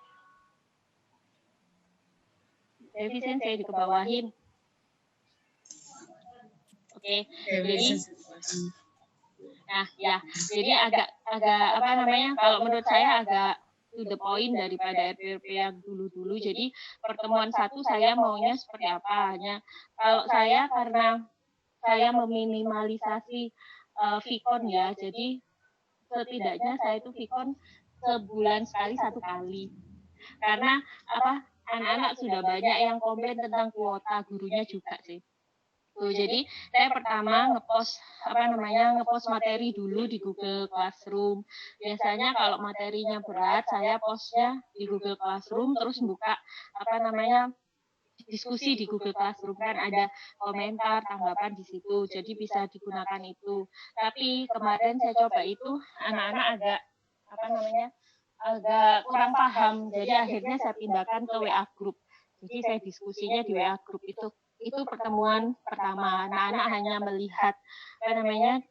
oke. Jadi nah ya, jadi agak apa namanya, kalau menurut saya agak to the point daripada RPP yang dulu-dulu. Jadi pertemuan satu saya maunya seperti apa, hanya kalau saya karena saya meminimalisasi Vicon ya, jadi setidaknya saya itu Vicon sebulan sekali, 1 kali. Karena apa, anak-anak sudah banyak yang komplain tentang kuota, gurunya juga sih. Tuh, jadi saya pertama ngepost materi dulu di Google Classroom. Biasanya kalau materinya berat, saya postnya di Google Classroom, terus buka diskusi di Google Classroom, kan ada komentar, tanggapan di situ, jadi bisa digunakan itu. Tapi kemarin saya coba itu, anak-anak agak kurang paham, jadi akhirnya saya pindahkan ke WA Group. Jadi saya diskusinya di WA Group itu pertemuan pertama. Anak-anak hanya melihat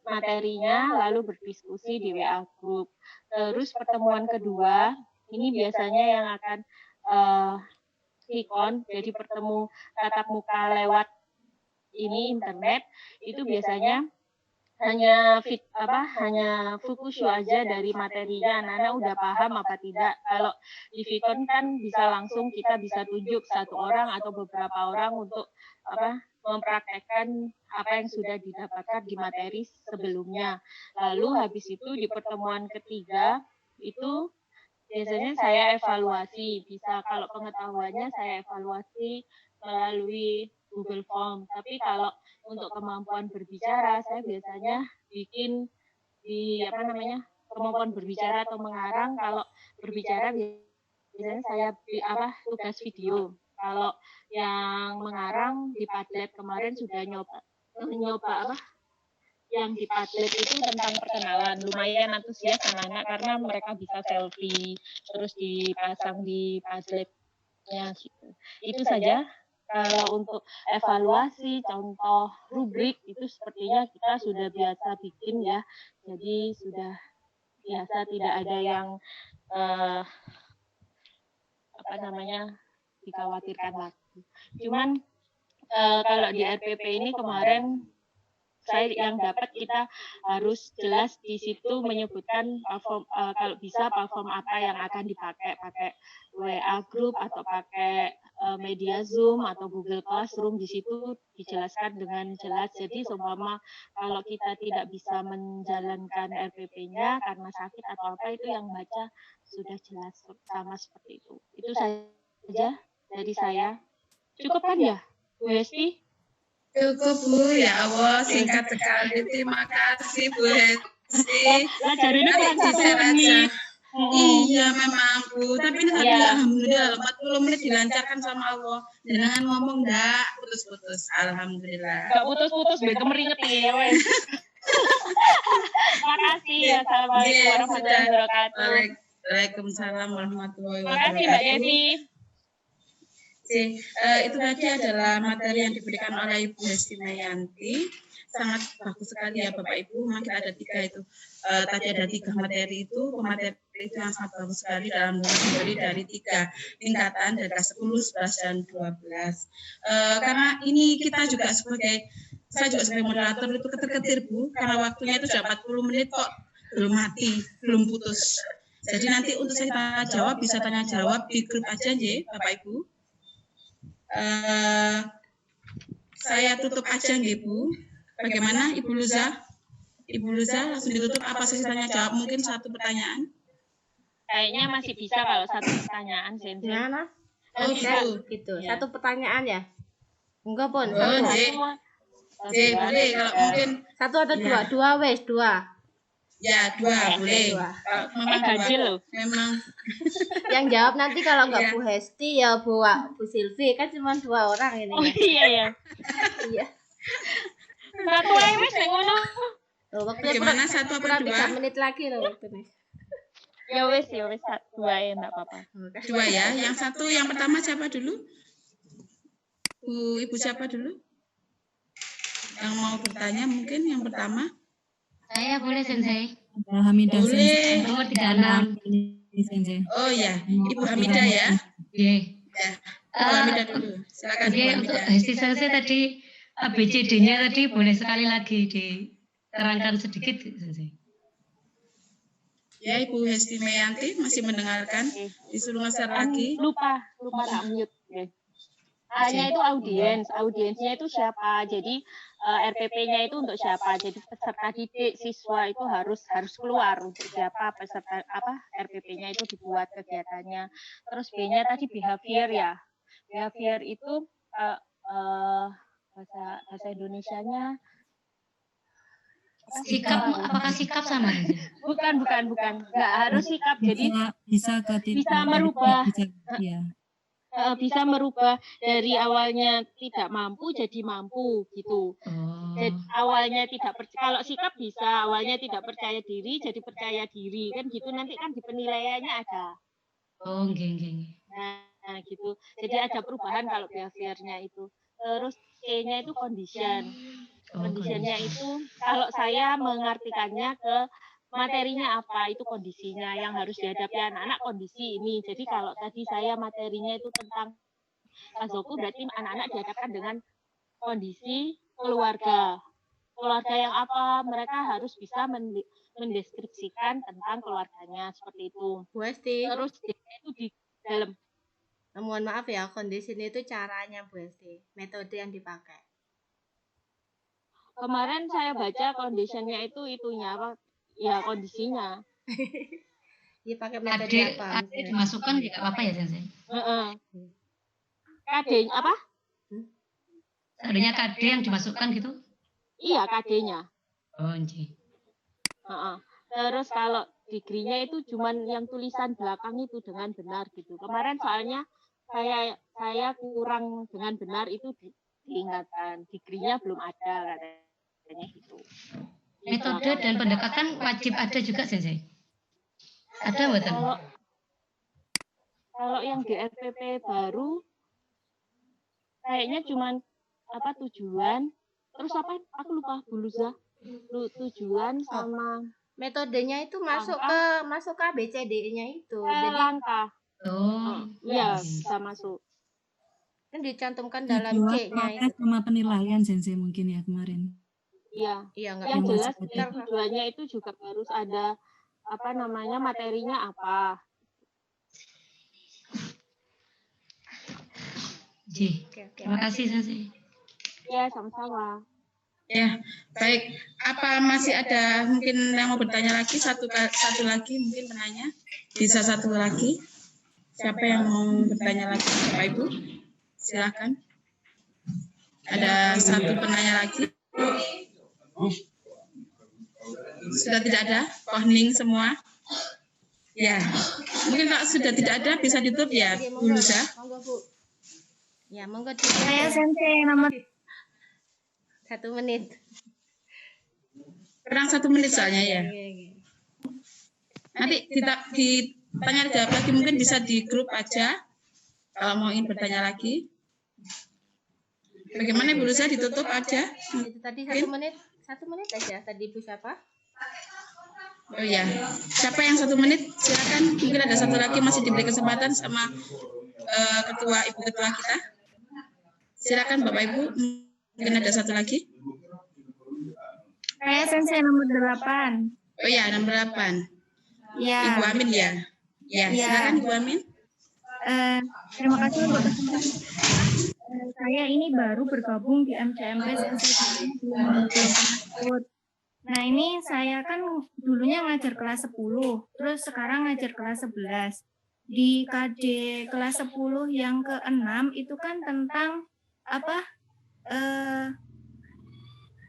materinya, lalu berdiskusi di WA Group. Terus pertemuan kedua, ini biasanya yang akan Vicon, jadi bertemu tatap muka lewat ini internet, itu biasanya hanya fokus aja dari materinya, anak-anak udah paham apa tidak. Kalau di Vicon kan bisa langsung kita bisa tunjuk satu orang atau beberapa orang untuk mempraktekkan apa yang sudah didapatkan di materi sebelumnya. Lalu habis itu di pertemuan ketiga itu biasanya saya evaluasi, bisa kalau pengetahuannya saya evaluasi melalui Google Form. Tapi kalau untuk kemampuan berbicara, saya biasanya bikin di kemampuan berbicara atau mengarang. Kalau berbicara biasanya saya tugas video. Kalau yang mengarang di Padlet kemarin sudah nyoba yang di Padlet itu tentang perkenalan, lumayan antusias anak-anak karena mereka bisa selfie terus dipasang di Padlet Ya, gitu. Itu saja. Kalau untuk evaluasi, contoh rubrik itu sepertinya kita sudah biasa bikin ya. Jadi sudah biasa, tidak ada yang dikhawatirkan lagi. Cuman kalau di RPP ini kemarin saya yang dapat kita harus jelas di situ menyebutkan platform, kalau bisa platform apa yang akan dipakai, pakai WA Group atau pakai media Zoom atau Google Classroom, di situ dijelaskan dengan jelas. Jadi seumpama kalau kita tidak bisa menjalankan RPP-nya karena sakit atau apa, itu yang baca sudah jelas sama seperti itu. Itu saja dari saya. Cukup kan ya, Bu Hesti? Cukup Bu, ya Allah, singkat sekali. Terima kasih Bu Hesti. Ngajarinnya kurang Nanti 1 saya baca. menit. Iya memang Bu, tapi ini alhamdulillah 40 menit dilancarkan sama Allah. Jangan ngomong enggak putus-putus, alhamdulillah. Enggak putus-putus, biar kemeringet ya wes. Makasih ya, assalamualaikum warahmatullahi wabarakatuh. Waalaikumsalam warahmatullahi Makasih Mbak wabarakatuh. Desi. Itu tadi adalah materi yang diberikan oleh Ibu Hesti Mayanti. Sangat bagus sekali ya Bapak Ibu. Memang kita ada 3 itu. Tadi ada 3 materi itu. Pemateri itu yang sangat bagus sekali dalam terdiri dari 3 tingkatan dari kelas 10, 11, dan 12. Karena ini kita juga saya juga sebagai moderator itu ketir-ketir Bu. Karena waktunya itu sudah 40 menit kok belum mati, belum putus. Jadi nanti untuk saya tanya jawab, bisa tanya jawab di grup aja ya Bapak Ibu. Saya tutup aja nggih Bu. Bagaimana Ibu Luza? Ibu Luza langsung ditutup apa sesi tanya jawab? Mungkin 1 pertanyaan. Kayaknya masih bisa kalau 1 pertanyaan, Sensi. Gimana? Oh Gitu. 1 pertanyaan ya? Enggak pun. Oh, boleh kalau mungkin 1 atau 2? 2 wes, 2. Ya 2 boleh. Memang ganjil loh. Memang. Yang jawab nanti kalau enggak Bu Hesti ya Bu Silvi, kan cuma 2 orang ini. Oh iya ya. Iya. 1 aja wes nek ngono. Bagaimana 1 apa 2? 3 menit lagi loh waktunya. Ya wes 2 ya enggak apa-apa. 2 ya. Yang 1 yang pertama siapa dulu? Ibu siapa dulu? Yang mau bertanya mungkin yang pertama? Saya boleh Sensei. Hamidah Boleh. Nomor 36. Sensei. Oh ya, Ibu Hamidah ya. Oke. Ya. Ibu Hamidah dulu. Silakan Ibu Oke, untuk Hamidah. Hesti Sensei tadi ABCD-nya tadi boleh sekali lagi diterangkan sedikit Sensei. Ya, Ibu Hesti Mayanti masih mendengarkan. Disuruh ngeser lagi. Lupa tak mute. A-nya itu audiensnya itu siapa? Jadi RPP-nya itu untuk siapa? Jadi peserta didik siswa itu harus keluar untuk siapa peserta RPP-nya itu dibuat kegiatannya. Terus B-nya tadi behavior ya. Behavior itu bahasa Indonesianya Sikap, apakah sikap sama? Bukan. Nggak harus sikap. Jadi bisa merubah. Bisa merubah dari awalnya tidak mampu jadi mampu gitu. Jadi, awalnya tidak percaya, kalau sikap bisa awalnya tidak percaya diri jadi percaya diri kan gitu, nanti kan di penilaiannya ada. Nah gitu. Jadi ada perubahan kalau behaviornya itu. Terus C-nya itu condition. Conditionnya itu kalau saya mengartikannya ke materinya apa, itu kondisinya yang harus dihadapi anak-anak, kondisi ini. Jadi kalau tadi saya materinya itu tentang Kazoku, berarti anak-anak dihadapkan dengan kondisi keluarga. Keluarga yang apa, mereka harus bisa mendeskripsikan tentang keluarganya, seperti itu. Bu Hesti. Terus itu di dalam. Mohon maaf ya, kondisi ini itu caranya Bu Hesti, metode yang dipakai. Kemarin saya baca conditionnya itu itunya apa? Ya kondisinya. Dia pakai metode apa? KD dimasukkan tidak apa-apa ya Sensei? KD apa? Seandainya KD yang dimasukkan gitu? Iya KD-nya. Oh iya. Terus kalau degree-nya itu cuman yang tulisan belakang itu dengan benar gitu. Kemarin soalnya saya kurang dengan benar itu diingatkan. Degree-nya belum ada katanya gitu. Metode dan pendekatan wajib ada juga Sensei? Ada betul? Kalau yang di RPP baru kayaknya cuman apa tujuan, terus apa? Aku lupa Buluza. Tujuan sama Metodenya itu masuk ke ABCD-nya itu. Jadi langkah. Oh, Iya, bisa masuk. kan dicantumkan dalam Tujuan, C-nya proses, itu. sama penilaian Sensei mungkin ya kemarin. Iya. Iya, nggak Yang Yang jelas wajib yang tujuannya itu juga harus ada apa namanya materinya apa. Oke. terima kasih Sensei. Ya, sama-sama. Ya, baik. Apa masih ada mungkin yang mau bertanya lagi? Satu lagi mungkin penanya. Bisa satu lagi. Siapa yang mau bertanya lagi, Bapak Ibu? Silakan. Ada satu penanya lagi. Sudah tidak ada? Hening semua? Ya. Mungkin kalau sudah tidak ada bisa ditutup ya, Bu Luza. Monggo, Bu. Ya, monggo. Saya Sensei nomor 1 menit. Kurang 1 menit soalnya ya. Nanti ditanya jawab lagi mungkin bisa di grup aja. Kalau mau ingin bertanya lagi. Bagaimana Bu Luza, ditutup aja? Itu tadi 1 menit. 1 menit aja tadi Bu siapa? Oh ya, siapa yang 1 menit? Silakan. Mungkin ada satu lagi masih diberi kesempatan sama Ibu Ketua kita. Silakan Bapak Ibu. Mungkin ada satu lagi. saya Sensei nomor 8. Oh ya, nomor 8. Ya. Ibu Amin ya. Ya, silakan Ibu Amin. Terima kasih untuk kesempatan. Saya ini baru bergabung di MCMP Sensei, belum pernah ikut. Nah, ini saya kan dulunya ngajar kelas 10, terus sekarang ngajar kelas 11. Di KD kelas 10 yang ke-6 itu kan tentang apa?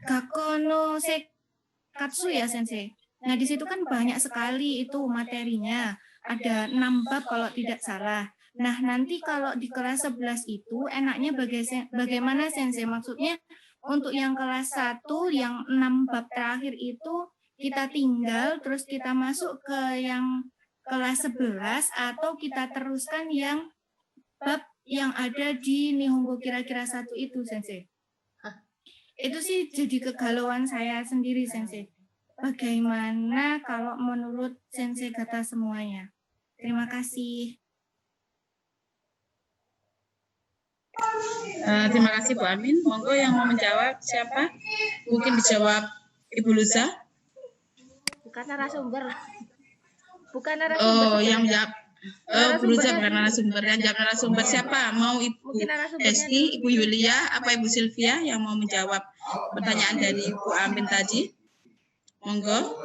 Gakono Sekatsu ya, Sensei. Nah, di situ kan banyak sekali itu materinya. Ada 6 bab kalau tidak salah. Nah, nanti kalau di kelas 11 itu enaknya bagaimana, Sensei? Maksudnya untuk yang kelas 1, yang 6 bab terakhir itu kita tinggal, terus kita masuk ke yang kelas 11, atau kita teruskan yang bab yang ada di Nihongo kira-kira 1 itu, Sensei. Itu sih jadi kegalauan saya sendiri, Sensei. Bagaimana kalau menurut Sensei kata semuanya? Terima kasih. Terima kasih Bu Amin. Monggo yang mau menjawab siapa? Mungkin dijawab Ibu Luza. Bukan narasumber. Oh, yang menjawab. Bu Luza bukan narasumber. Yang jawab narasumber siapa? Mau Ibu Esti, Ibu Yulia, apa Ibu Sylvia yang mau menjawab pertanyaan dari Ibu Amin tadi? Monggo.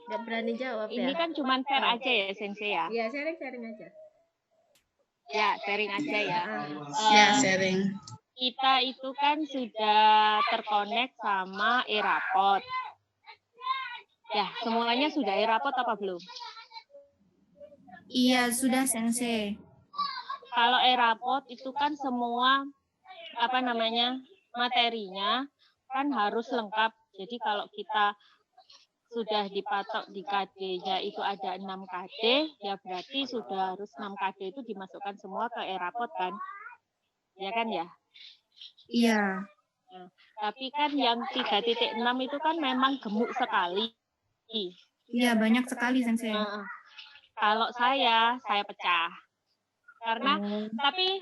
Nggak berani jawab ya. Ini kan cuma share aja ya, Sensei ya? Iya, sharing aja. Ya, sharing aja ya. Ya, sharing. Kita itu kan sudah terkonek sama Erapot. Ya, semuanya sudah Erapot apa belum? Iya, sudah, Sensei. Kalau Erapot itu kan semua apa namanya materinya kan harus lengkap. Jadi kalau kita sudah dipatok di KD-nya itu ada 6 KD, ya berarti sudah harus 6 KD itu dimasukkan semua ke Erapot kan? Ya kan ya? Iya. Nah, tapi kan yang 3.6 itu kan memang gemuk sekali. Iya, banyak sekali, Sensei. Kalau saya pecah. Karena tapi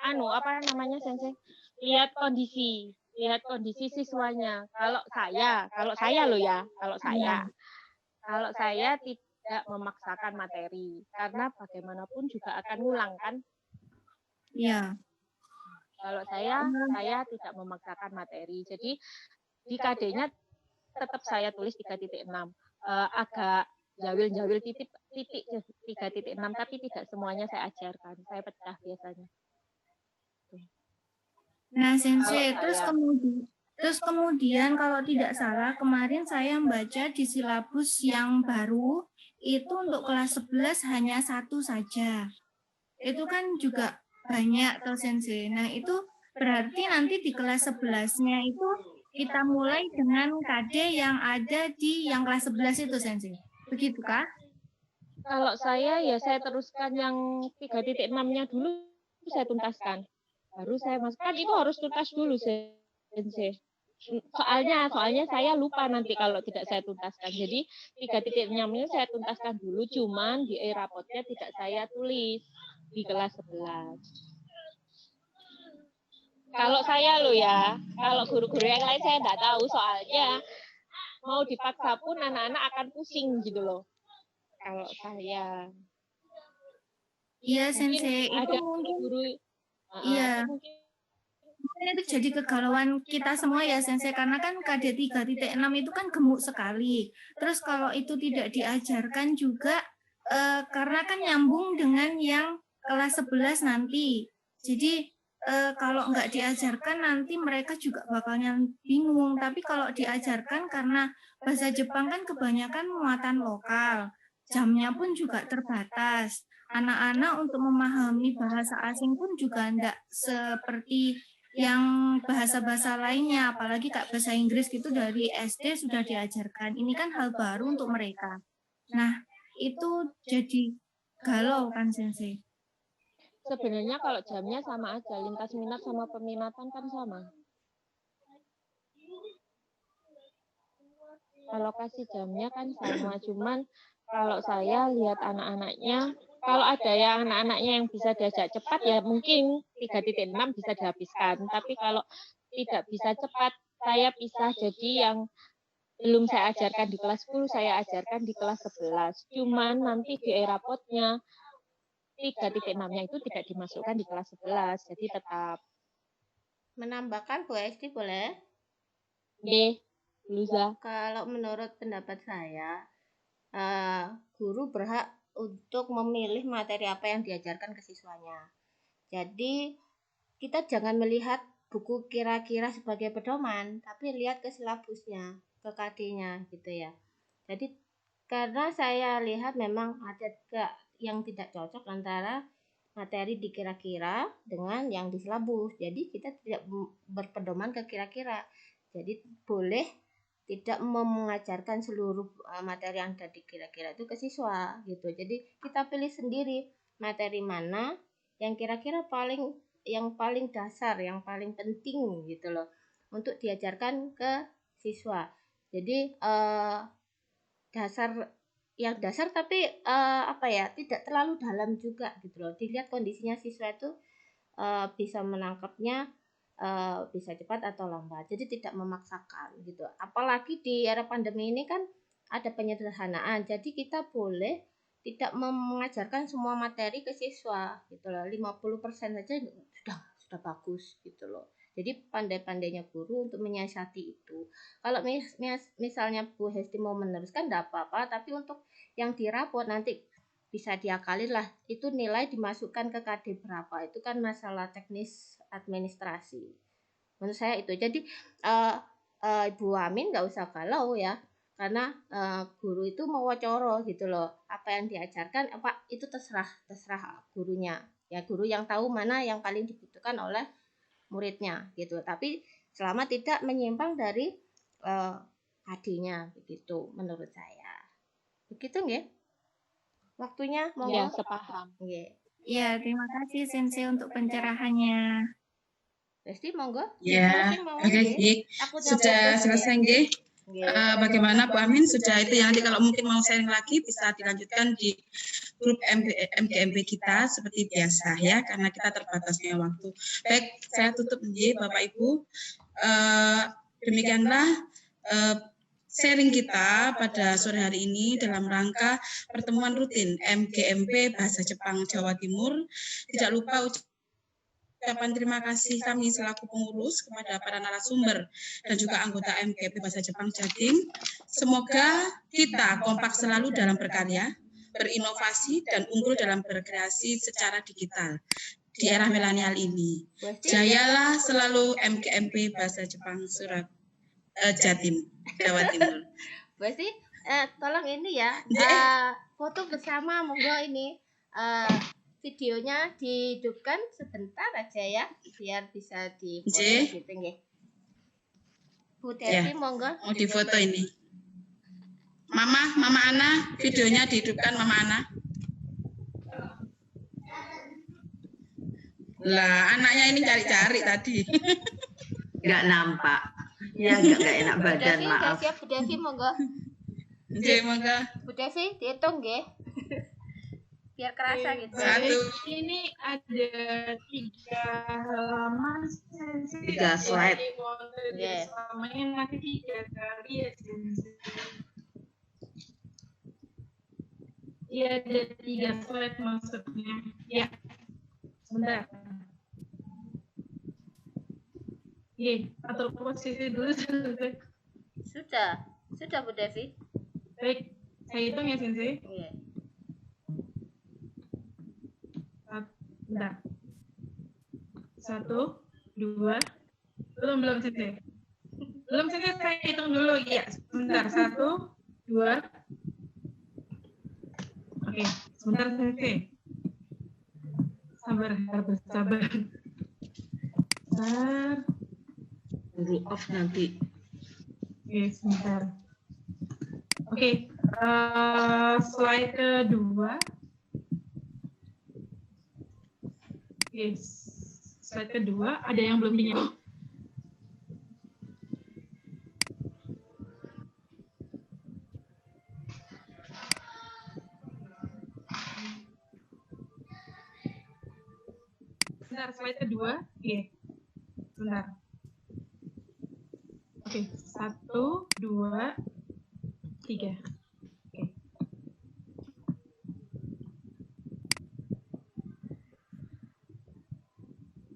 apa namanya, Sensei? Lihat kondisi siswanya. Kalau saya loh ya, kalau saya tidak memaksakan materi karena bagaimanapun juga akan ngulang kan. Iya. Kalau saya tidak memaksakan materi. Jadi di KD-nya tetap saya tulis 3.6. Agak jawil titik 3.6, tapi tidak semuanya saya ajarkan. Saya pecah biasanya. Nah, Sensei, terus kemudian kalau tidak salah kemarin saya membaca di silabus yang baru itu untuk kelas 11 hanya 1 saja. Itu kan juga banyak toh, Sensei. Nah, itu berarti nanti di kelas 11-nya itu kita mulai dengan KD yang ada di yang kelas 11 itu, Sensei. Begitu, Kak? Kalau saya ya saya teruskan yang 3.6-nya dulu saya tuntaskan. Baru saya masukkan itu harus tuntas dulu, Sensei. Soalnya saya lupa nanti kalau tidak saya tuntaskan. Jadi 3.6-nya saya tuntaskan dulu, cuman di e-rapotnya tidak saya tulis di kelas 11. Kalau saya loh ya, kalau guru-guru yang lain saya nggak tahu, soalnya mau dipaksa pun anak-anak akan pusing gitu loh. Kalau saya. Iya, Sensei. Itu Ada mungkin guru. iya. Mungkin itu jadi kegalauan kita semua ya, Sensei, karena kan KD 3.6 itu kan gemuk sekali. Terus kalau itu tidak diajarkan juga, karena kan nyambung dengan yang kelas 11 nanti. Jadi kalau nggak diajarkan nanti mereka juga bakalnya bingung. Tapi kalau diajarkan, karena bahasa Jepang kan kebanyakan muatan lokal, jamnya pun juga terbatas. Anak-anak untuk memahami bahasa asing pun juga enggak seperti yang bahasa-bahasa lainnya, apalagi Kak bahasa Inggris gitu dari SD sudah diajarkan. Ini kan hal baru untuk mereka. Nah, itu jadi galau kan, Sensei? Sebenarnya kalau jamnya sama aja, lintas minat sama peminatan kan sama. Alokasi jamnya kan sama, cuman kalau saya lihat anak-anaknya, kalau ada yang anak-anaknya yang bisa diajak cepat ya mungkin 3.6 bisa dihabiskan. Tapi kalau tidak bisa cepat, saya pisah jadi yang belum saya ajarkan di kelas 10, saya ajarkan di kelas 11. Cuman nanti di e-rapotnya 3.6-nya itu tidak dimasukkan di kelas 11, jadi tetap. Menambahkan Bu Esti boleh? Oke, Luza. Kalau menurut pendapat saya, guru berhak untuk memilih materi apa yang diajarkan ke siswanya. Jadi kita jangan melihat buku kira-kira sebagai pedoman, tapi lihat ke silabusnya, ke KD-nya gitu ya. Jadi karena saya lihat memang ada yang tidak cocok antara materi di kira-kira dengan yang di silabus. Jadi kita tidak berpedoman ke kira-kira. Jadi boleh tidak mengajarkan seluruh materi yang ada di kira-kira itu ke siswa gitu. Jadi kita pilih sendiri materi mana yang kira-kira yang paling dasar, yang paling penting gitu loh untuk diajarkan ke siswa. Jadi dasar tapi tidak terlalu dalam juga gitu loh. Dilihat kondisinya siswa itu bisa menangkapnya bisa cepat atau lambat, jadi tidak memaksakan gitu. Apalagi di era pandemi ini kan ada penyederhanaan, jadi kita boleh tidak mengajarkan semua materi ke siswa gitu loh. 50% saja sudah bagus gitu loh. Jadi pandai-pandainya guru untuk menyiasati itu. Kalau misalnya Bu Hesti mau meneruskan tidak apa-apa, tapi untuk yang dirapot nanti bisa diakalin lah, itu nilai dimasukkan ke KD berapa, itu kan masalah teknis administrasi menurut saya itu. Jadi Ibu Amin nggak usah galau ya, karena guru itu mau wacoro gitu loh, apa yang diajarkan itu terserah gurunya ya, guru yang tahu mana yang paling dibutuhkan oleh muridnya gitu, tapi selama tidak menyimpang dari KD-nya begitu menurut saya. Begitu nggih? Waktunya monggo. Ya, sepaham. Ya, terima kasih Sensei untuk pencerahannya. Resti monggo. Ya, oke, sudah selesai nggih. Bagaimana Bu Amin? Sudah itu ya, nanti kalau mungkin mau sharing lagi bisa dilanjutkan di grup MGMP kita seperti biasa ya, karena kita terbatasnya waktu. Baik, saya tutup nggih Bapak Ibu. Demikianlah sharing kita pada sore hari ini dalam rangka pertemuan rutin MGMP Bahasa Jepang Jawa Timur. Tidak lupa ucapan terima kasih kami selaku pengurus kepada para narasumber dan juga anggota MGMP Bahasa Jepang Jatim. Semoga kita kompak selalu dalam berkarya, berinovasi, dan unggul dalam berkreasi secara digital di era milenial ini. Jayalah selalu MGMP Bahasa Jepang Jatim, Jawa Timur. Pasti tolong ini ya, foto bersama monggo ini, videonya dihidupkan sebentar aja ya, biar bisa di foto gitu nggih. Bu Devi, monggo. Mau difoto ini. Mama Ana, videonya dihidupkan Mama Ana. Lah, anaknya ini cari-cari tadi. Nggak nampak. Ya, nggak enak Bu badan, Devi, maaf. udah siap Bu Devi, monggo. Oke, monggo. Bu Devi, dihitung nggih. Biar kerasa gitu. Satu. Ini ada 3 halaman. 3 slide. Yes. Selamanya nanti 3 kali ya. Iya, ada 3 slide maksudnya. Ya, sebentar. Atur posisi dulu. Sudah Bu Devi. Baik, saya hitung ya, Sensei. Iya. Bentar. 1, 2, belum Sensei. Belum Sensei, saya hitung dulu. Iya, sebentar. 1, 2. Oke, sebentar Sensei. Harus sabar. Tunggu off nanti. Oke, sebentar. Oke, slide kedua. Oke, slide kedua. Ada yang belum dinyalakan? Sebentar, slide kedua. Oke, sebentar. Oke, 1, 2, 3. Oke.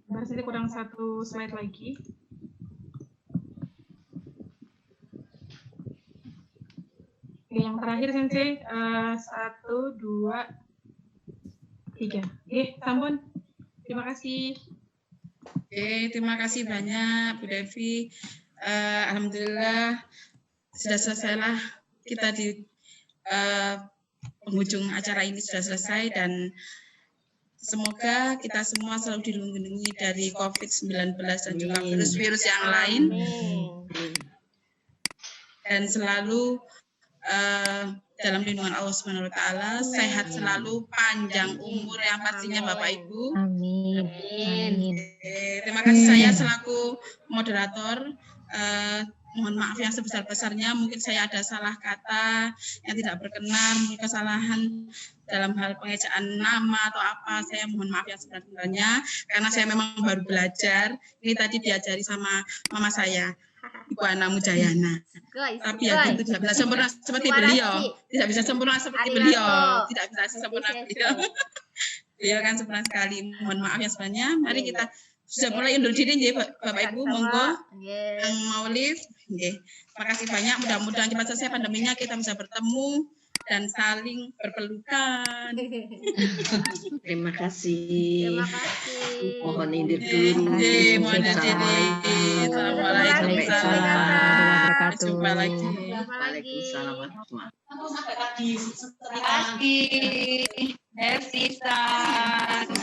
Masih kurang 1 slide lagi. Oke, yang terakhir Sensei, 1, 2, 3. Oke, sampun. Terima kasih. Oke, terima kasih banyak Bu Devi. Alhamdulillah sudah selesailah kita di penghujung acara ini sudah selesai dan semoga kita semua selalu dilindungi dari COVID-19 dan juga virus-virus yang lain dan selalu dalam lindungan Allah Subhanahu wa taala, sehat selalu, panjang umur yang pastinya Bapak Ibu. Amin. Terima kasih saya selaku moderator. Mohon maaf yang sebesar-besarnya, mungkin saya ada salah kata yang tidak berkenan, mungkin kesalahan dalam hal pengejaan nama atau apa, saya mohon maaf yang sebesar-besarnya karena saya memang baru belajar. Ini tadi diajari sama mama saya, Ibu Ana Mujayana. Tapi ya tentu tidak bisa sempurna seperti beliau, tidak bisa sempurna seperti beliau, tidak bisa sempurna beliau. Beliau kan sempurna sekali. Mohon maaf yang sebenarnya. Mari kita sudah mulai undur diri nggih Bapak Ibu, monggo yang mau live nggih. Terima kasih banyak, mudah-mudahan cepat selesai pandeminya, kita bisa bertemu dan saling berpelukan. Terima kasih. Terima kasih. Mohon indir dulu. Mohon diri. Assalamualaikum warahmatullahi wabarakatuh. Jumpa lagi. Waalaikumsalam warahmatullahi wabarakatuh. Terima kasih. Merci, San.